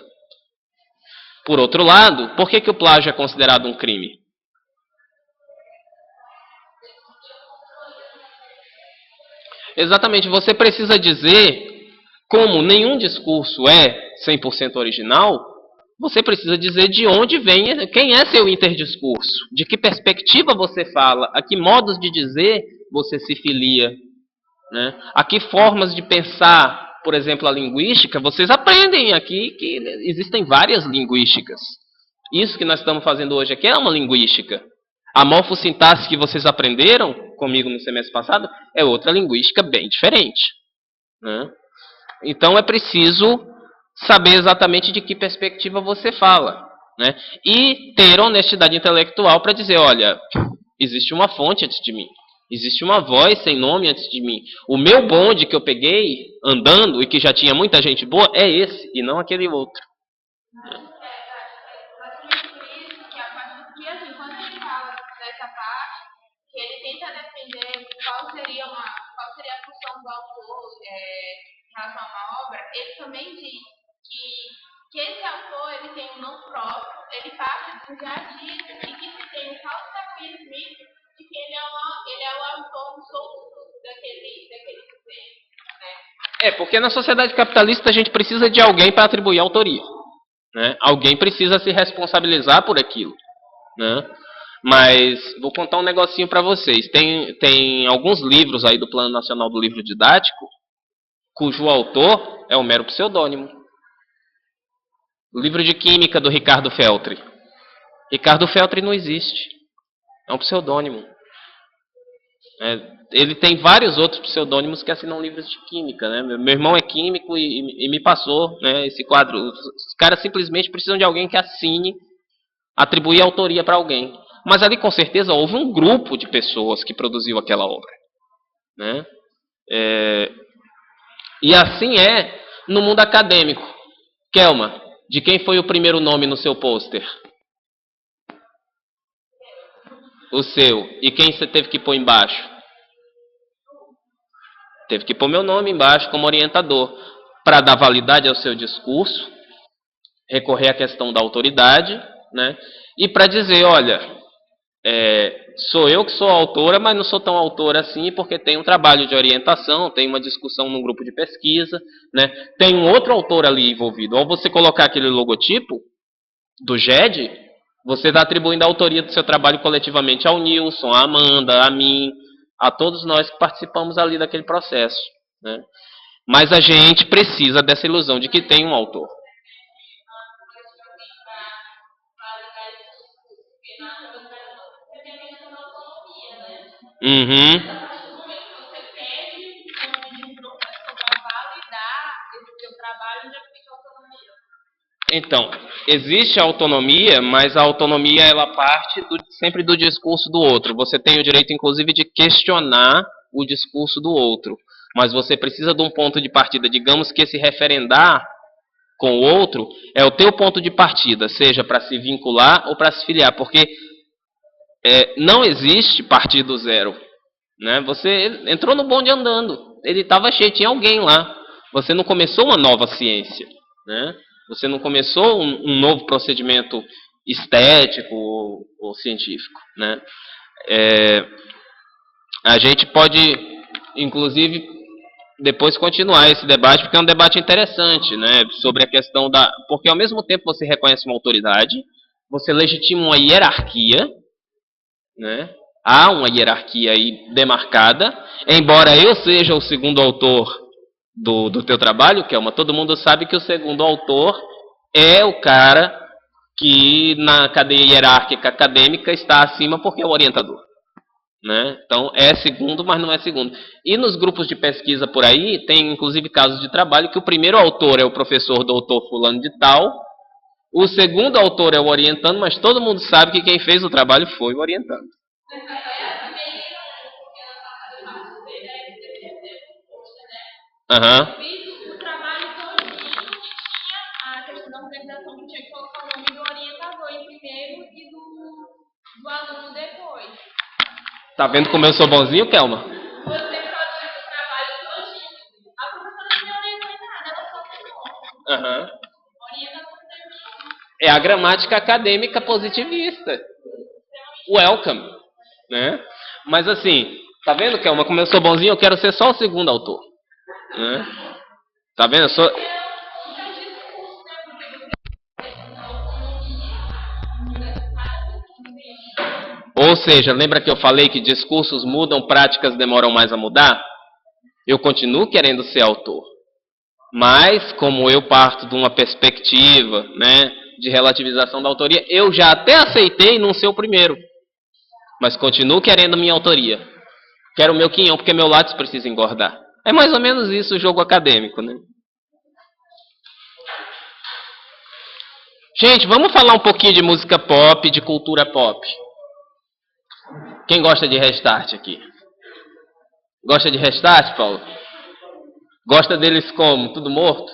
Por outro lado, por que o plágio é considerado um crime? Exatamente, você precisa dizer, como nenhum discurso é 100% original, você precisa dizer de onde vem, quem é seu interdiscurso, de que perspectiva você fala, a que modos de dizer você se filia, né? A que formas de pensar, por exemplo, a linguística, vocês aprendem aqui que existem várias linguísticas. Isso que nós estamos fazendo hoje aqui é uma linguística. A morfossintaxe que vocês aprenderam comigo no semestre passado é outra linguística bem diferente, né? Então é preciso saber exatamente de que perspectiva você fala, né? E ter honestidade intelectual para dizer, olha, existe uma fonte antes de mim, existe uma voz sem nome antes de mim. O meu bonde que eu peguei andando e que já tinha muita gente boa é esse e não aquele outro. Ele tenta defender qual seria a função do autor em relação a uma obra, ele também diz que esse autor ele tem um nome próprio, ele parte do já dito e que se tem um falso reconhecimento de que ele é o autor absoluto daquele desenho. Né? Porque na sociedade capitalista a gente precisa de alguém para atribuir autoria, né? Alguém precisa se responsabilizar por aquilo, né? Mas vou contar um negocinho para vocês. Tem alguns livros aí do Plano Nacional do Livro Didático cujo autor é um mero pseudônimo. O livro de Química do Ricardo Feltri. Ricardo Feltri não existe. É um pseudônimo. Ele tem vários outros pseudônimos que assinam livros de Química, né? Meu irmão é químico e me passou, né, esse quadro. Os caras simplesmente precisam de alguém que assine, atribuir autoria para alguém. Mas ali com certeza houve um grupo de pessoas que produziu aquela obra, né? E assim é no mundo acadêmico. Kelma, de quem foi o primeiro nome no seu pôster? O seu. E quem você teve que pôr embaixo? Teve que pôr meu nome embaixo como orientador, para dar validade ao seu discurso, recorrer à questão da autoridade, né? E para dizer, olha, sou eu que sou a autora, mas não sou tão autora assim, porque tem um trabalho de orientação, tem uma discussão num grupo de pesquisa, né? Tem um outro autor ali envolvido. Ao você colocar aquele logotipo do GED, você está atribuindo a autoria do seu trabalho coletivamente ao Nilson, à Amanda, a mim, a todos nós que participamos ali daquele processo, né? Mas a gente precisa dessa ilusão de que tem um autor. Uhum. Então, existe a autonomia, mas a autonomia ela parte sempre do discurso do outro. Você tem o direito, inclusive, de questionar o discurso do outro. Mas você precisa de um ponto de partida. Digamos que esse referendar com o outro é o teu ponto de partida, seja para se vincular ou para se filiar. Porque não existe partido zero, né? Você entrou no bonde andando. Ele estava cheio, tinha alguém lá. Você não começou uma nova ciência, né? Você não começou um novo procedimento estético ou científico, né? A gente pode, inclusive, depois continuar esse debate, porque é um debate interessante, né? Sobre a questão da... Porque ao mesmo tempo você reconhece uma autoridade, você legitima uma hierarquia, né? Há uma hierarquia aí demarcada, embora eu seja o segundo autor do teu trabalho, Kelma, todo mundo sabe que o segundo autor é o cara que na cadeia hierárquica acadêmica está acima porque é o orientador. Né? Então é segundo, mas não é segundo. E nos grupos de pesquisa por aí, tem inclusive casos de trabalho que o primeiro autor é o professor doutor fulano de tal, o segundo autor é o orientando, mas todo mundo sabe que quem fez o trabalho foi o orientando. Aham. Fiz o trabalho todinho e tinha a questão da organização que tinha que colocar o nome do orientador em primeiro e do aluno depois. Tá vendo como eu sou bonzinho, Kelma? Você produz o trabalho todinho. A professora não me orientou em nada, ela só falou. Aham. Orienta você. É a gramática acadêmica positivista. Welcome. Né? Mas assim, tá vendo, Kelma, como eu sou bonzinho, eu quero ser só o segundo autor. Né? Tá vendo? Eu sou... Ou seja, lembra que eu falei que discursos mudam, práticas demoram mais a mudar? Eu continuo querendo ser autor. Mas, como eu parto de uma perspectiva, né, de relativização da autoria, eu já até aceitei não ser o primeiro. Mas continuo querendo minha autoria. Quero o meu quinhão, porque meu lápis precisa engordar. É mais ou menos isso o jogo acadêmico, né? Gente, vamos falar um pouquinho de música pop, de cultura pop. Quem gosta de Restart aqui? Gosta de Restart, Paulo? Gosta deles como? Tudo morto?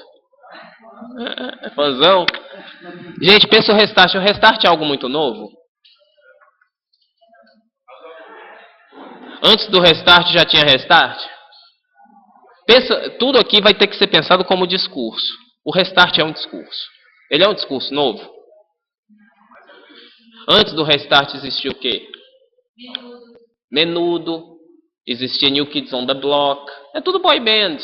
É fãzão? Gente, pensa o Restart. O Restart é algo muito novo? Antes do Restart já tinha Restart? Pensa, tudo aqui vai ter que ser pensado como discurso. O Restart é um discurso. Ele é um discurso novo? Antes do Restart existia o quê? Menudo. Existia New Kids on the Block. É tudo boy band.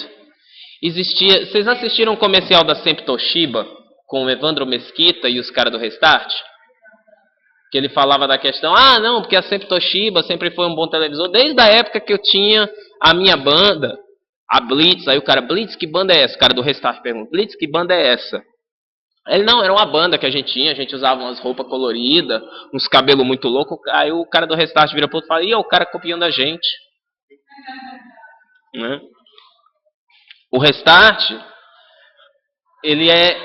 Existia... Vocês assistiram o comercial da Sempre Toshiba? Com o Evandro Mesquita e os caras do Restart? Que ele falava da questão, não, porque a Sempre Toshiba sempre foi um bom televisor, desde a época que eu tinha a minha banda, a Blitz. Aí o cara, Blitz, que banda é essa? O cara do Restart pergunta, Blitz, que banda é essa? Ele, não, era uma banda que a gente usava umas roupas coloridas, uns cabelos muito loucos. Aí o cara do Restart vira pro outro e fala, o cara copiando a gente. Né? O Restart, ele é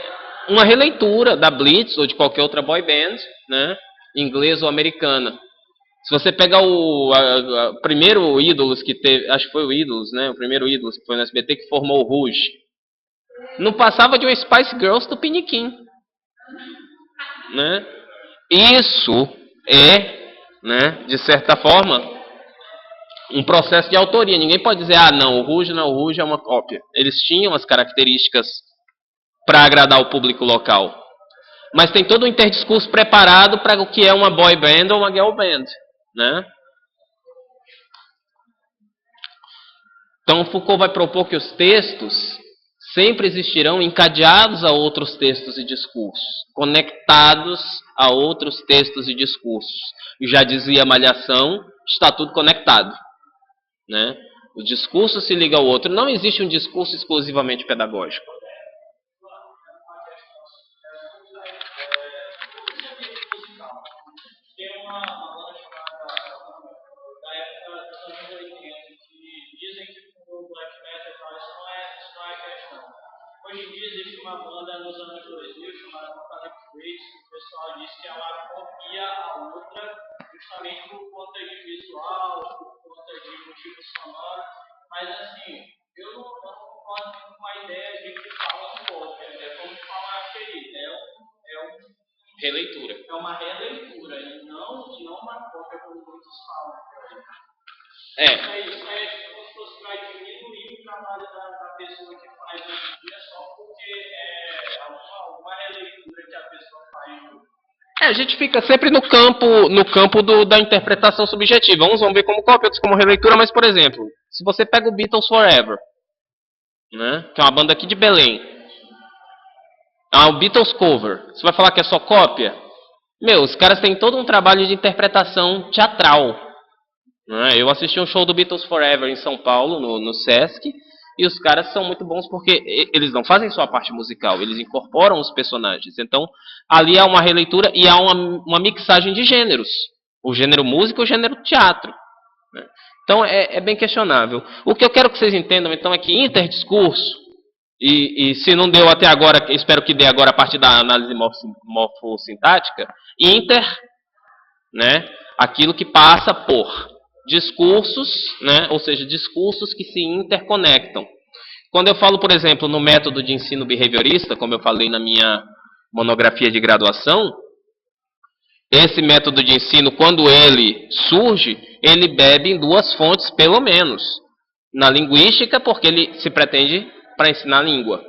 uma releitura da Blitz ou de qualquer outra boy band, né? Inglesa ou americana. Se você pegar o primeiro Ídolos que teve, acho que foi o Ídolos, né? O primeiro Ídolos que foi no SBT que formou o Rouge. Não passava de um Spice Girls do Piniquim. Né? Isso é, né, de certa forma, um processo de autoria. Ninguém pode dizer, não, o Rouge não, o Rouge é uma cópia. Eles tinham as características para agradar o público local. Mas tem todo um interdiscurso preparado para o que é uma boy band ou uma girl band. Né? Então Foucault vai propor que os textos sempre existirão encadeados a outros textos e discursos, conectados a outros textos e discursos. E já dizia Malhação, está tudo conectado. Né? O discurso se liga ao outro. Não existe um discurso exclusivamente pedagógico. Tem uma banda chamada da época dos anos 80 que dizem que o black metal isso não é questão. Hoje em dia existe uma banda nos anos 2000 chamada Apocalypse Race, que o pessoal diz que ela copia a outra justamente por conta de visual, por conta de motivo sonoro, mas assim, eu não concordo com a ideia de que fala cópia, como falar ferida, Releitura. É uma releitura, e não uma cópia, como muitos falam. Isso é como se fosse para diminuir o trabalho da pessoa que faz hoje em dia só porque é alguma releitura que a pessoa faz. A gente fica sempre no campo da interpretação subjetiva. Uns vão ver como cópia, outros como releitura, mas, por exemplo, se você pega o Beatles Forever, né, que é uma banda aqui de Belém, o Beatles Cover, você vai falar que é só cópia? Os caras têm todo um trabalho de interpretação teatral. Né? Eu assisti um show do Beatles Forever em São Paulo, no Sesc, e os caras são muito bons porque eles não fazem só a parte musical, eles incorporam os personagens. Então, ali há uma releitura e há uma mixagem de gêneros. O gênero música e o gênero teatro. né? Então, é bem questionável. O que eu quero que vocês entendam, então, é que interdiscurso, e se não deu até agora, espero que dê agora a partir da análise morfossintática, inter, né, aquilo que passa por discursos, né, ou seja, discursos que se interconectam. Quando eu falo, por exemplo, no método de ensino behaviorista, como eu falei na minha monografia de graduação, esse método de ensino, quando ele surge, ele bebe em duas fontes, pelo menos. Na linguística, porque ele se pretende para ensinar a língua.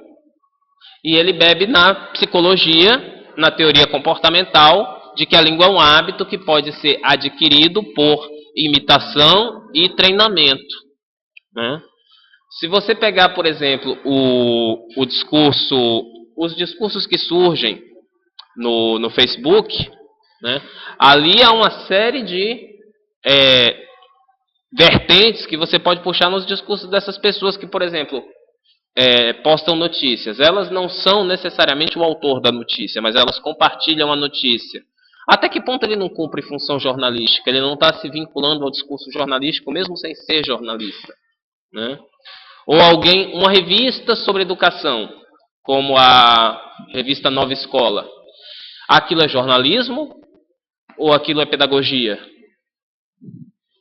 E ele bebe na psicologia, na teoria comportamental, de que a língua é um hábito que pode ser adquirido por imitação e treinamento, né? Se você pegar, por exemplo, os discursos que surgem no Facebook, né, ali há uma série de vertentes que você pode puxar nos discursos dessas pessoas que, por exemplo, postam notícias. Elas não são necessariamente o autor da notícia, mas elas compartilham a notícia. Até que ponto ele não cumpre função jornalística? Ele não está se vinculando ao discurso jornalístico, mesmo sem ser jornalista, né? Ou uma revista sobre educação, como a revista Nova Escola. Aquilo é jornalismo ou aquilo é pedagogia?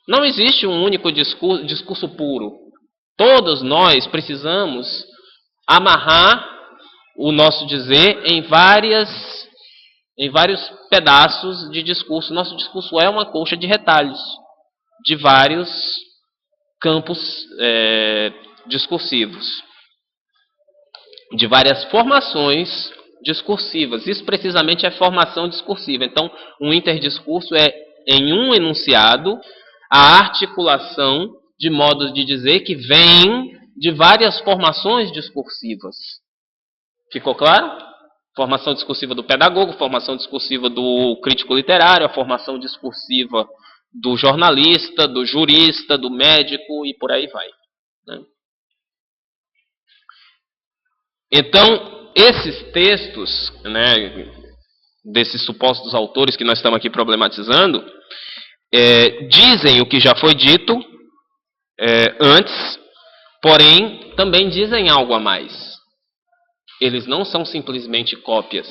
Não existe um único discurso puro. Todos nós precisamos amarrar o nosso dizer em vários pedaços de discurso. Nosso discurso é uma colcha de retalhos de vários campos discursivos, de várias formações discursivas. Isso precisamente é formação discursiva. Então, um interdiscurso é, em um enunciado, a articulação de modos de dizer que vêm de várias formações discursivas. Ficou claro? Formação discursiva do pedagogo, formação discursiva do crítico literário, a formação discursiva do jornalista, do jurista, do médico e por aí vai, né? Então, esses textos, né, desses supostos autores que nós estamos aqui problematizando, dizem o que já foi dito antes, porém também dizem algo a mais. Eles não são simplesmente cópias.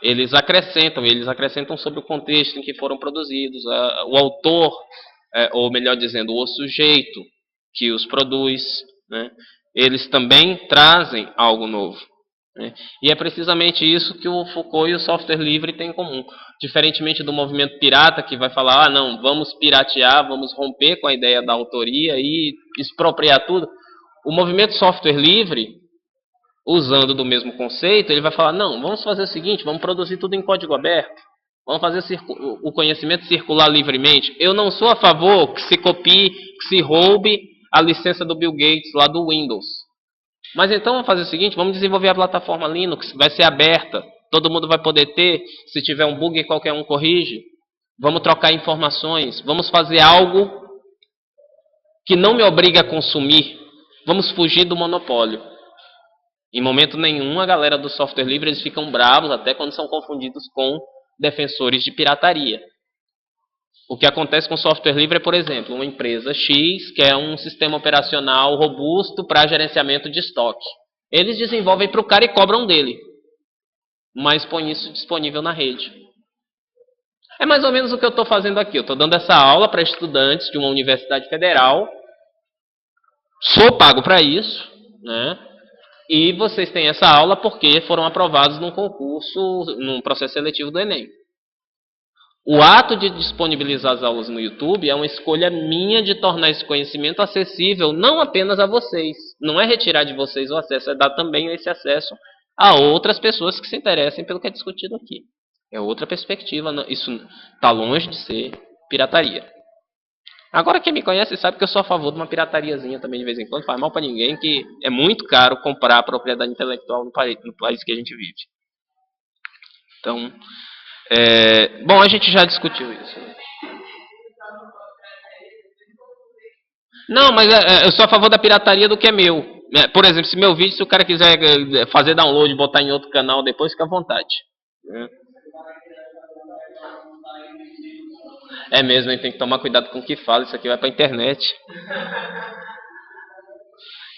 Eles acrescentam sobre o contexto em que foram produzidos. O autor, ou melhor dizendo, o sujeito que os produz, né, eles também trazem algo novo, né? E é precisamente isso que o Foucault e o software livre têm em comum. Diferentemente do movimento pirata, que vai falar, não, vamos piratear, vamos romper com a ideia da autoria e expropriar tudo. O movimento software livre, usando do mesmo conceito, ele vai falar, não, vamos fazer o seguinte, vamos produzir tudo em código aberto. Vamos fazer o conhecimento circular livremente. Eu não sou a favor que se copie, que se roube a licença do Bill Gates lá do Windows. Mas então vamos fazer o seguinte, vamos desenvolver a plataforma Linux, vai ser aberta, todo mundo vai poder ter, se tiver um bug qualquer um corrige. Vamos trocar informações, vamos fazer algo que não me obriga a consumir. Vamos fugir do monopólio. Em momento nenhum, a galera do software livre eles ficam bravos até quando são confundidos com defensores de pirataria. O que acontece com o software livre é, por exemplo, uma empresa X quer um sistema operacional robusto para gerenciamento de estoque. Eles desenvolvem para o cara e cobram dele, mas põem isso disponível na rede. É mais ou menos o que eu estou fazendo aqui. Eu estou dando essa aula para estudantes de uma universidade federal, sou pago para isso, né? E vocês têm essa aula porque foram aprovados num concurso, num processo seletivo do Enem. O ato de disponibilizar as aulas no YouTube é uma escolha minha de tornar esse conhecimento acessível não apenas a vocês. Não é retirar de vocês o acesso, é dar também esse acesso a outras pessoas que se interessem pelo que é discutido aqui. É outra perspectiva, isso está longe de ser pirataria. Agora quem me conhece sabe que eu sou a favor de uma piratariazinha também de vez em quando, faz mal para ninguém, que é muito caro comprar a propriedade intelectual no país que a gente vive. Então, bom, a gente já discutiu isso. Não, mas eu sou a favor da pirataria do que é meu. Por exemplo, se meu vídeo, se o cara quiser fazer download e botar em outro canal depois, fica à vontade. É mesmo, a gente tem que tomar cuidado com o que fala, isso aqui vai para a internet.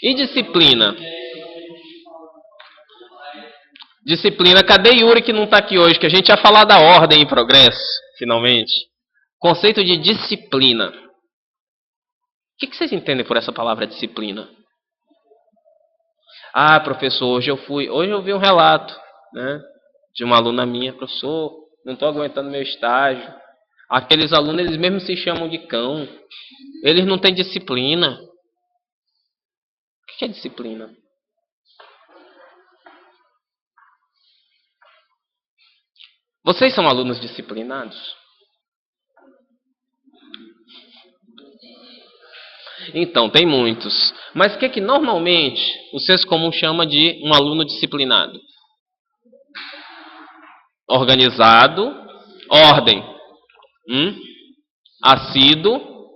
E disciplina? Disciplina, cadê Yuri que não está aqui hoje? Que a gente ia falar da ordem e progresso, finalmente. Conceito de disciplina. O que vocês entendem por essa palavra disciplina? Ah, professor, hoje eu vi um relato, né, de uma aluna minha, professor, não estou aguentando meu estágio. Aqueles alunos, eles mesmo se chamam de cão. Eles não têm disciplina. O que é disciplina? Vocês são alunos disciplinados? Então, tem muitos. Mas o que é que normalmente o senso comum chama de um aluno disciplinado? Organizado, ordem, assíduo,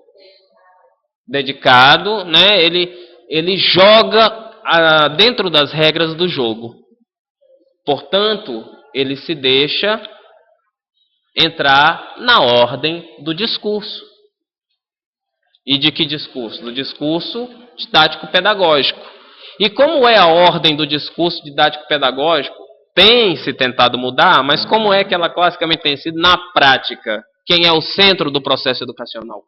dedicado, né? Ele joga dentro das regras do jogo. Portanto, ele se deixa entrar na ordem do discurso. E de que discurso? Do discurso didático-pedagógico. E como é a ordem do discurso didático-pedagógico? Tem se tentado mudar, mas como é que ela classicamente tem sido na prática? Quem é o centro do processo educacional?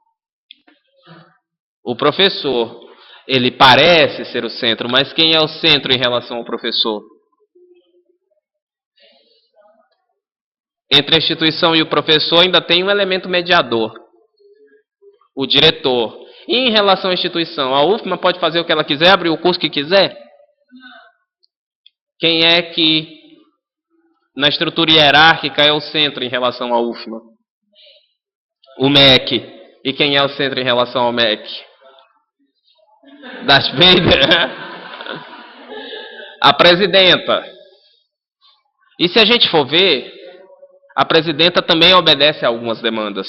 O professor. Ele parece ser o centro, mas quem é o centro em relação ao professor? Entre a instituição e o professor ainda tem um elemento mediador. O diretor. E em relação à instituição, a UFMA pode fazer o que ela quiser, abrir o curso que quiser? Quem é que, na estrutura hierárquica, é o centro em relação à UFMA? O MEC. E quem é o centro em relação ao MEC? Darth Vader? A presidenta. E se a gente for ver, a presidenta também obedece a algumas demandas.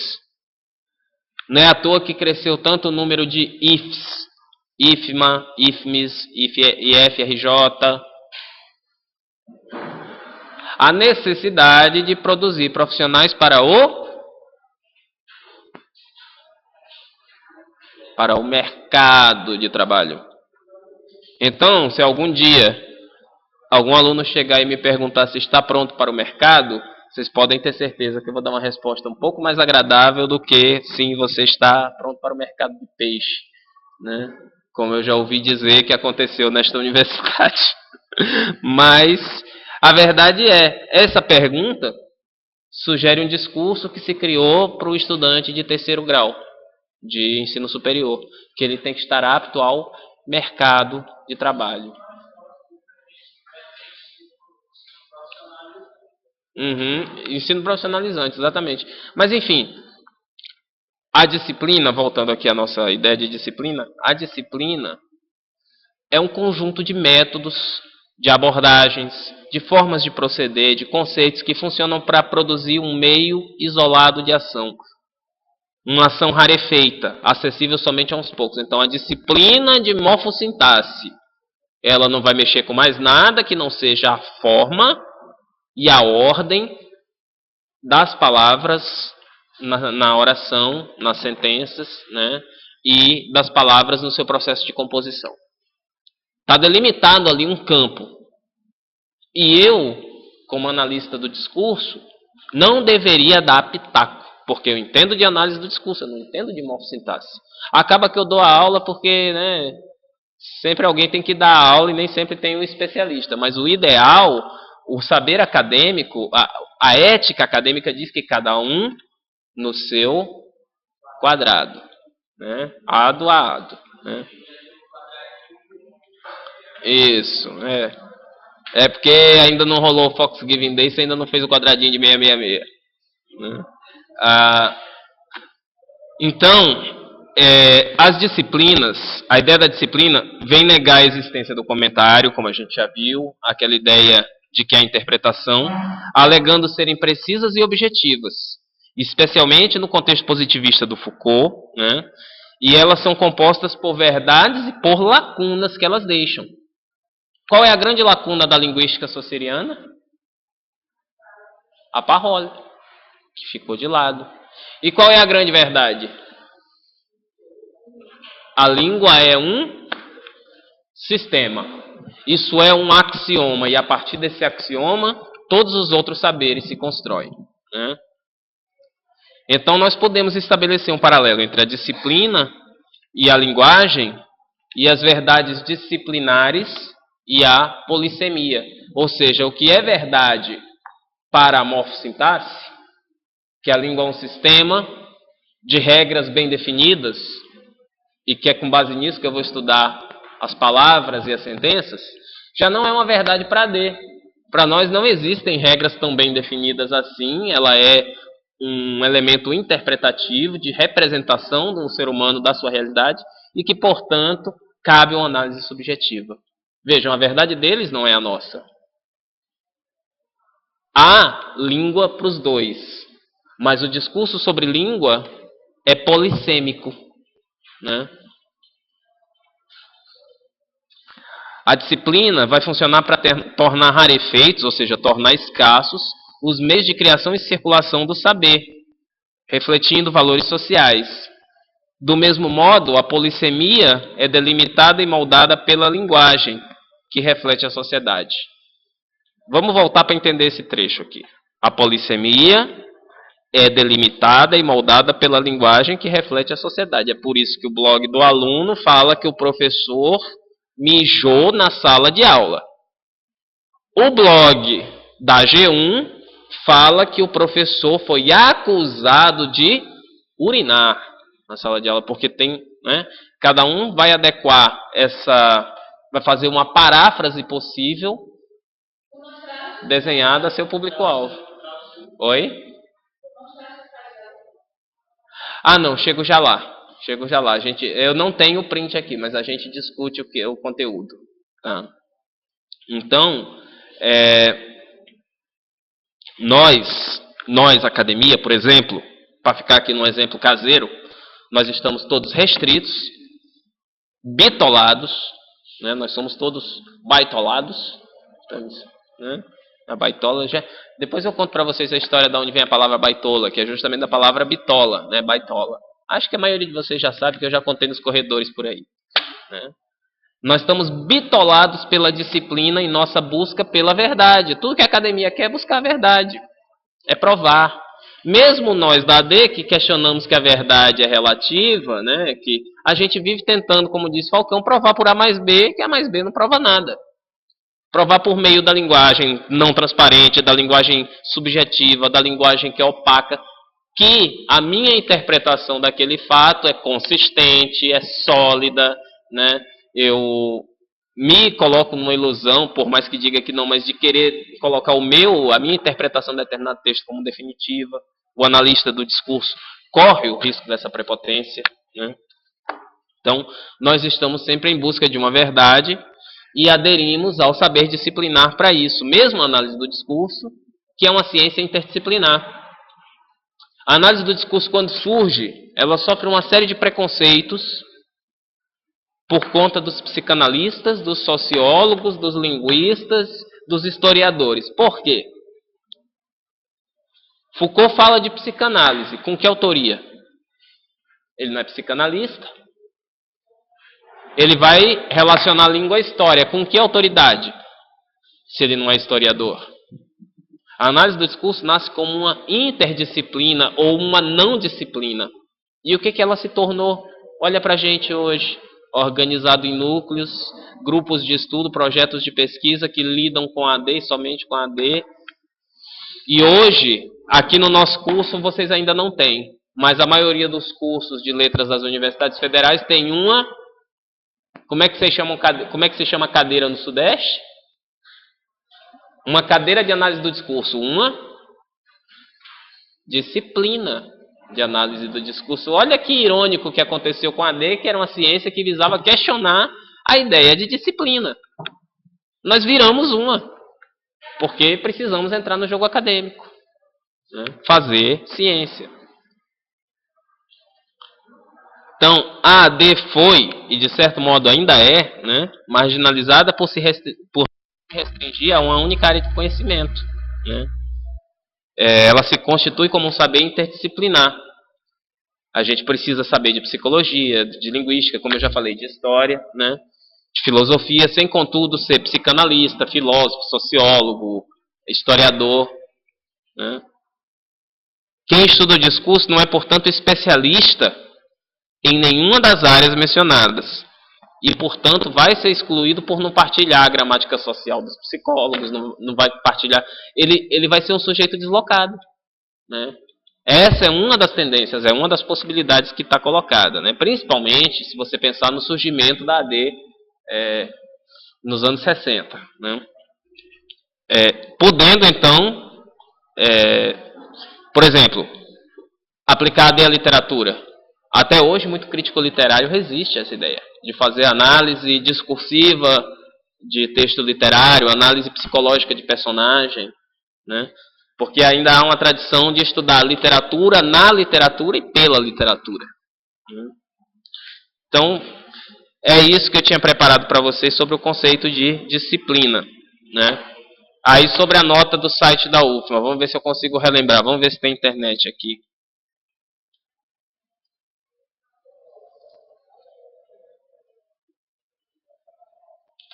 Não é à toa que cresceu tanto o número de IFs, IFMA, IFMES, IFRJ. A necessidade de produzir profissionais para o mercado de trabalho. Então, se algum dia algum aluno chegar e me perguntar se está pronto para o mercado, vocês podem ter certeza que eu vou dar uma resposta um pouco mais agradável do que sim, você está pronto para o mercado de peixe, né? Como eu já ouvi dizer que aconteceu nesta universidade. Mas a verdade é, essa pergunta sugere um discurso que se criou para o estudante de terceiro grau de ensino superior, que ele tem que estar apto ao mercado de trabalho. Ensino profissionalizante, exatamente. Mas enfim, a disciplina, voltando aqui à nossa ideia de disciplina, a disciplina é um conjunto de métodos, de abordagens, de formas de proceder, de conceitos que funcionam para produzir um meio isolado de ação. Uma ação rarefeita, acessível somente a uns poucos. Então, a disciplina de morfossintaxe, ela não vai mexer com mais nada que não seja a forma e a ordem das palavras na oração, nas sentenças, né? E das palavras no seu processo de composição. Está delimitado ali um campo. E eu, como analista do discurso, não deveria dar pitaco, porque eu entendo de análise do discurso, eu não entendo de morfossintaxe. Acaba que eu dou a aula porque, né, sempre alguém tem que dar a aula e nem sempre tem um especialista. Mas o ideal, o saber acadêmico, a ética acadêmica diz que cada um no seu quadrado, né? Ado a ado, né? Isso, é porque ainda não rolou o Fox Giving Day, você ainda não fez o quadradinho de 666, né? Então, as disciplinas, a ideia da disciplina vem negar a existência do comentário, como a gente já viu, aquela ideia de que a interpretação, alegando serem precisas e objetivas, especialmente no contexto positivista do Foucault, né? E elas são compostas por verdades e por lacunas que elas deixam. Qual é a grande lacuna da linguística saussuriana? A parole, que ficou de lado. E qual é a grande verdade? A língua é um sistema. Isso é um axioma, e a partir desse axioma, todos os outros saberes se constroem, né? Então, nós podemos estabelecer um paralelo entre a disciplina e a linguagem, e as verdades disciplinares e a polissemia. Ou seja, o que é verdade para a morfossintaxe, que a língua é um sistema de regras bem definidas, e que é com base nisso que eu vou estudar as palavras e as sentenças, já não é uma verdade para D. Para nós não existem regras tão bem definidas assim, ela é um elemento interpretativo de representação de um ser humano da sua realidade e que, portanto, cabe uma análise subjetiva. Vejam, a verdade deles não é a nossa. Há língua para os dois, mas o discurso sobre língua é polissêmico, né? A disciplina vai funcionar para tornar rarefeitos, ou seja, tornar escassos, os meios de criação e circulação do saber, refletindo valores sociais. Do mesmo modo, a polissemia é delimitada e moldada pela linguagem, que reflete a sociedade. Vamos voltar para entender esse trecho aqui. A polissemia é delimitada e moldada pela linguagem que reflete a sociedade. É por isso que o blog do aluno fala que o professor mijou na sala de aula. O blog da G1 fala que o professor foi acusado de urinar na sala de aula, porque tem, né, cada um vai adequar vai fazer uma paráfrase possível desenhada a seu público-alvo. Oi? Ah, não, chego já lá. Eu não tenho o print aqui, mas a gente discute o conteúdo. Tá? Então, nós, academia, por exemplo, para ficar aqui num exemplo caseiro, nós estamos todos restritos, bitolados, né? Nós somos todos baitolados. Né? A baitola já... Depois eu conto para vocês a história de onde vem a palavra baitola, que é justamente da palavra bitola, né? Baitola. Acho que a maioria de vocês já sabe, que eu já contei nos corredores por aí. Né? Nós estamos bitolados pela disciplina em nossa busca pela verdade. Tudo que a academia quer é buscar a verdade. É provar. Mesmo nós da AD, que questionamos que a verdade é relativa, né? Que a gente vive tentando, como disse Falcão, provar por A mais B, que A mais B não prova nada. Provar por meio da linguagem não transparente, da linguagem subjetiva, da linguagem que é opaca, que a minha interpretação daquele fato é consistente, é sólida, né? Eu me coloco numa ilusão, por mais que diga que não, mas de querer colocar a minha interpretação de determinado texto como definitiva. O analista do discurso corre o risco dessa prepotência, né? Então, nós estamos sempre em busca de uma verdade e aderimos ao saber disciplinar para isso. Mesmo a análise do discurso, que é uma ciência interdisciplinar. A análise do discurso, quando surge, ela sofre uma série de preconceitos por conta dos psicanalistas, dos sociólogos, dos linguistas, dos historiadores. Por quê? Foucault fala de psicanálise. Com que autoria? Ele não é psicanalista. Ele vai relacionar língua à história. Com que autoridade? Se ele não é historiador. A análise do discurso nasce como uma interdisciplina ou uma não disciplina. E o que ela se tornou? Olha para a gente hoje. Organizado em núcleos, grupos de estudo, projetos de pesquisa que lidam com a AD e somente com a AD. E hoje, aqui no nosso curso, vocês ainda não têm. Mas a maioria dos cursos de letras das universidades federais tem uma... Como é que se chama cadeira no Sudeste? Uma cadeira de análise do discurso. Uma disciplina de análise do discurso. Olha que irônico que aconteceu com a AD, que era uma ciência que visava questionar a ideia de disciplina. Nós viramos uma, porque precisamos entrar no jogo acadêmico, né? Fazer ciência. Então, a AD foi, e de certo modo ainda é, né, marginalizada por se restringir a uma única área de conhecimento, né? Ela se constitui como um saber interdisciplinar. A gente precisa saber de psicologia, de linguística, como eu já falei, de história, né? De filosofia, sem contudo ser psicanalista, filósofo, sociólogo, historiador, né? Quem estuda o discurso não é, portanto, especialista em nenhuma das áreas mencionadas. E, portanto, vai ser excluído por não partilhar a gramática social dos psicólogos, não vai partilhar. Ele vai ser um sujeito deslocado, né? Essa é uma das tendências, é uma das possibilidades que está colocada, né? Principalmente se você pensar no surgimento da AD nos anos 60. Né? Podendo, então, por exemplo, aplicar a AD à literatura. Até hoje, muito crítico literário resiste a essa ideia de fazer análise discursiva de texto literário, análise psicológica de personagem, né? Porque ainda há uma tradição de estudar literatura na literatura e pela literatura. Então, é isso que eu tinha preparado para vocês sobre o conceito de disciplina, né? Aí, sobre a nota do site da UFMA, vamos ver se eu consigo relembrar, vamos ver se tem internet aqui.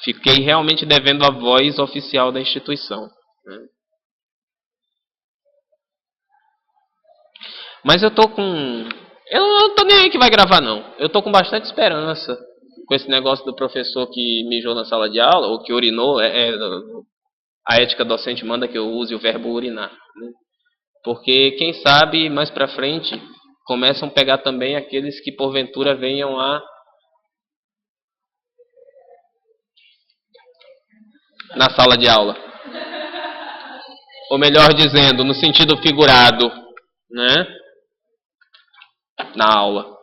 Fiquei realmente devendo a voz oficial da instituição, né? Mas eu tô com... Eu não tô nem aí que vai gravar, não. Eu tô com bastante esperança com esse negócio do professor que mijou na sala de aula, ou que urinou. A ética docente manda que eu use o verbo urinar, né? Porque, quem sabe, mais pra frente, começam a pegar também aqueles que, porventura, venham a... na sala de aula. Ou melhor dizendo, no sentido figurado, né? Na aula,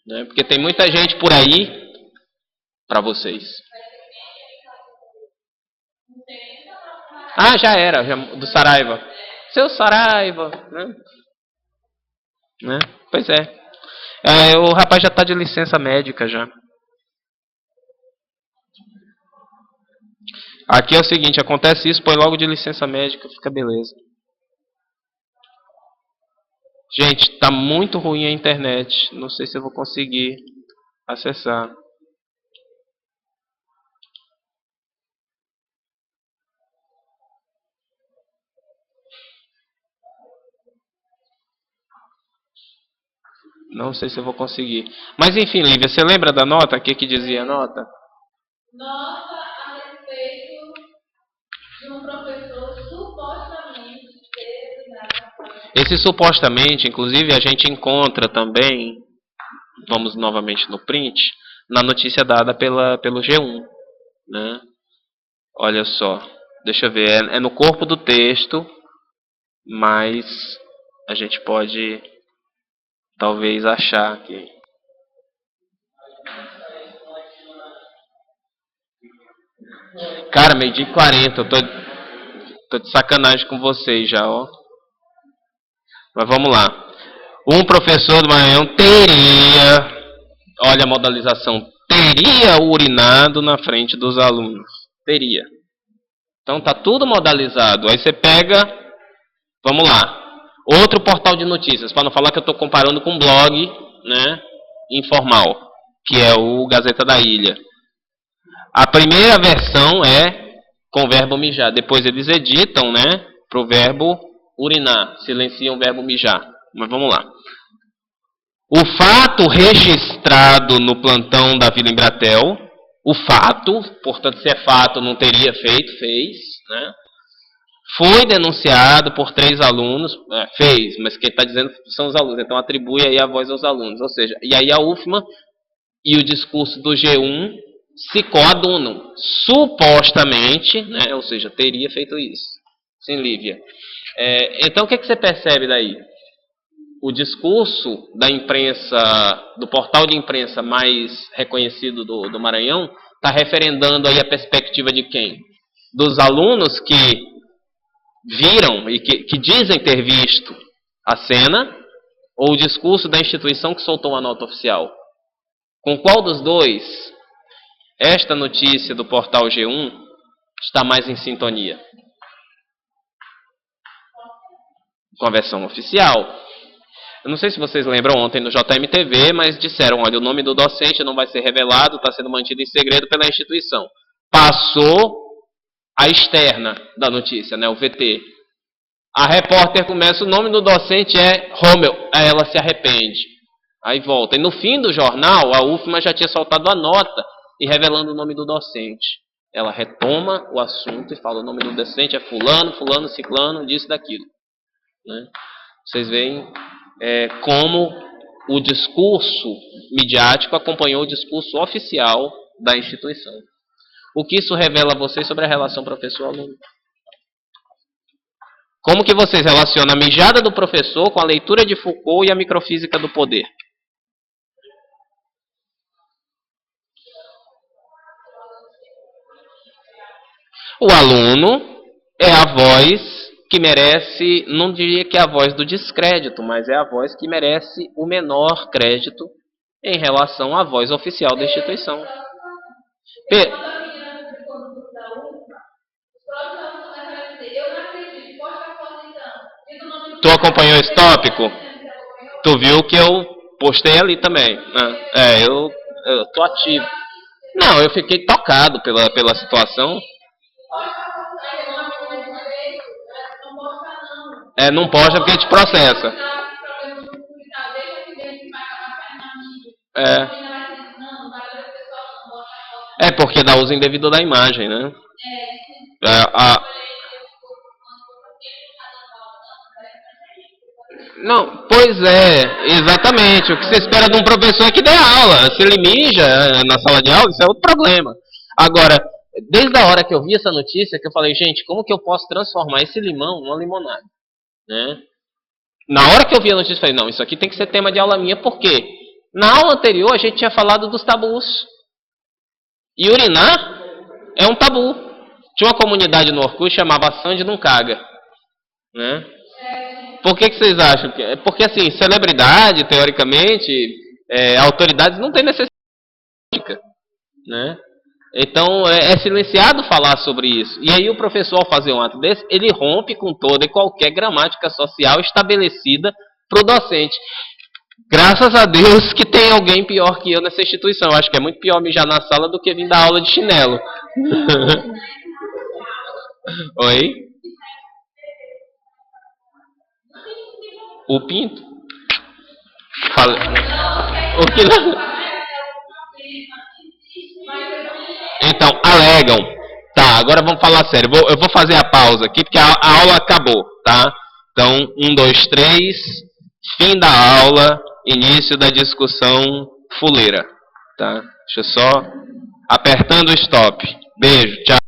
né? Porque tem muita gente por aí para vocês. Ah, já era, do Saraiva. Seu Saraiva, né? Pois é. O rapaz já está de licença médica já. Aqui é o seguinte, acontece isso, põe logo de licença médica, fica beleza. Gente, tá muito ruim a internet. Não sei se eu vou conseguir acessar. Não sei se eu vou conseguir. Mas enfim, Lívia, você lembra da nota? O que dizia a nota? Nota a respeito de um professor supostamente designado. Esse supostamente, inclusive, a gente encontra também, vamos novamente no print, na notícia dada pelo G1. Né? Olha só, deixa eu ver, é no corpo do texto, mas a gente pode talvez achar aqui. Cara, 12h40, eu tô de sacanagem com vocês já, ó. Mas vamos lá. Um professor do Maranhão teria, olha a modalização, teria urinado na frente dos alunos. Teria. Então tá tudo modalizado. Aí você pega, vamos lá. Outro portal de notícias, para não falar que eu estou comparando com um blog, né, informal, que é o Gazeta da Ilha. A primeira versão é com o verbo mijar. Depois eles editam, né, para o verbo urinar. Silenciam o verbo mijar. Mas vamos lá. O fato registrado no plantão da Vila Embratel, o fato, portanto, se é fato, não teria feito, fez, né? Foi denunciado por 3 alunos, fez, mas quem está dizendo são os alunos, então atribui aí a voz aos alunos. Ou seja, e aí a UFMA e o discurso do G1 se coadunam, supostamente, né? Ou seja, teria feito isso. Sim, Lívia. Então o que você percebe daí? O discurso da imprensa, do portal de imprensa mais reconhecido do Maranhão, está referendando aí a perspectiva de quem? Dos alunos que viram e que dizem ter visto a cena, ou o discurso da instituição que soltou uma nota oficial? Com qual dos dois esta notícia do portal G1 está mais em sintonia? Com a versão oficial. Eu não sei se vocês lembram ontem no JMTV, mas disseram, olha, o nome do docente não vai ser revelado, está sendo mantido em segredo pela instituição. Passou a externa da notícia, né, o VT. A repórter começa, o nome do docente é Rommel, aí ela se arrepende. Aí volta. E no fim do jornal, a UFMA já tinha soltado a nota e revelando o nome do docente. Ela retoma o assunto e fala, o nome do docente é fulano, fulano, ciclano, disso, daquilo. Né? Vocês veem como o discurso midiático acompanhou o discurso oficial da instituição. O que isso revela a vocês sobre a relação professor-aluno? Como que vocês relacionam a mijada do professor com a leitura de Foucault e a microfísica do poder? O aluno é a voz que merece, não diria que é a voz do descrédito, mas é a voz que merece o menor crédito em relação à voz oficial da instituição. Tu acompanhou esse tópico? Tu viu que eu postei ali também, né? Eu tô ativo. Não, eu fiquei tocado pela situação. Não posta porque a gente processa. Porque dá uso indevido da imagem, né? Não, pois é, exatamente. O que você espera de um professor é que dê aula. Se ele mija na sala de aula, isso é outro problema. Agora, desde a hora que eu vi essa notícia, que eu falei, gente, como que eu posso transformar esse limão numa limonada? Né? Na hora que eu vi a notícia, eu falei, não, isso aqui tem que ser tema de aula minha, por quê? Na aula anterior, a gente tinha falado dos tabus. E urinar é um tabu. Tinha uma comunidade no Orkut que chamava Sandy Não Caga. Né? Por que vocês acham? Porque, assim, celebridade, teoricamente, autoridades não têm necessidade. Né? Então, é silenciado falar sobre isso. E aí o professor, ao fazer um ato desse, ele rompe com toda e qualquer gramática social estabelecida para o docente. Graças a Deus que tem alguém pior que eu nessa instituição. Eu acho que é muito pior mijar na sala do que vir dar aula de chinelo. Oi? O pinto? Fala. O que não? Então, alegam. Tá, agora vamos falar sério. Eu vou fazer a pausa aqui, porque a aula acabou, tá? Então, 1, 2, 3. Fim da aula. Início da discussão fuleira. Tá? Deixa eu só... Apertando o stop. Beijo, tchau.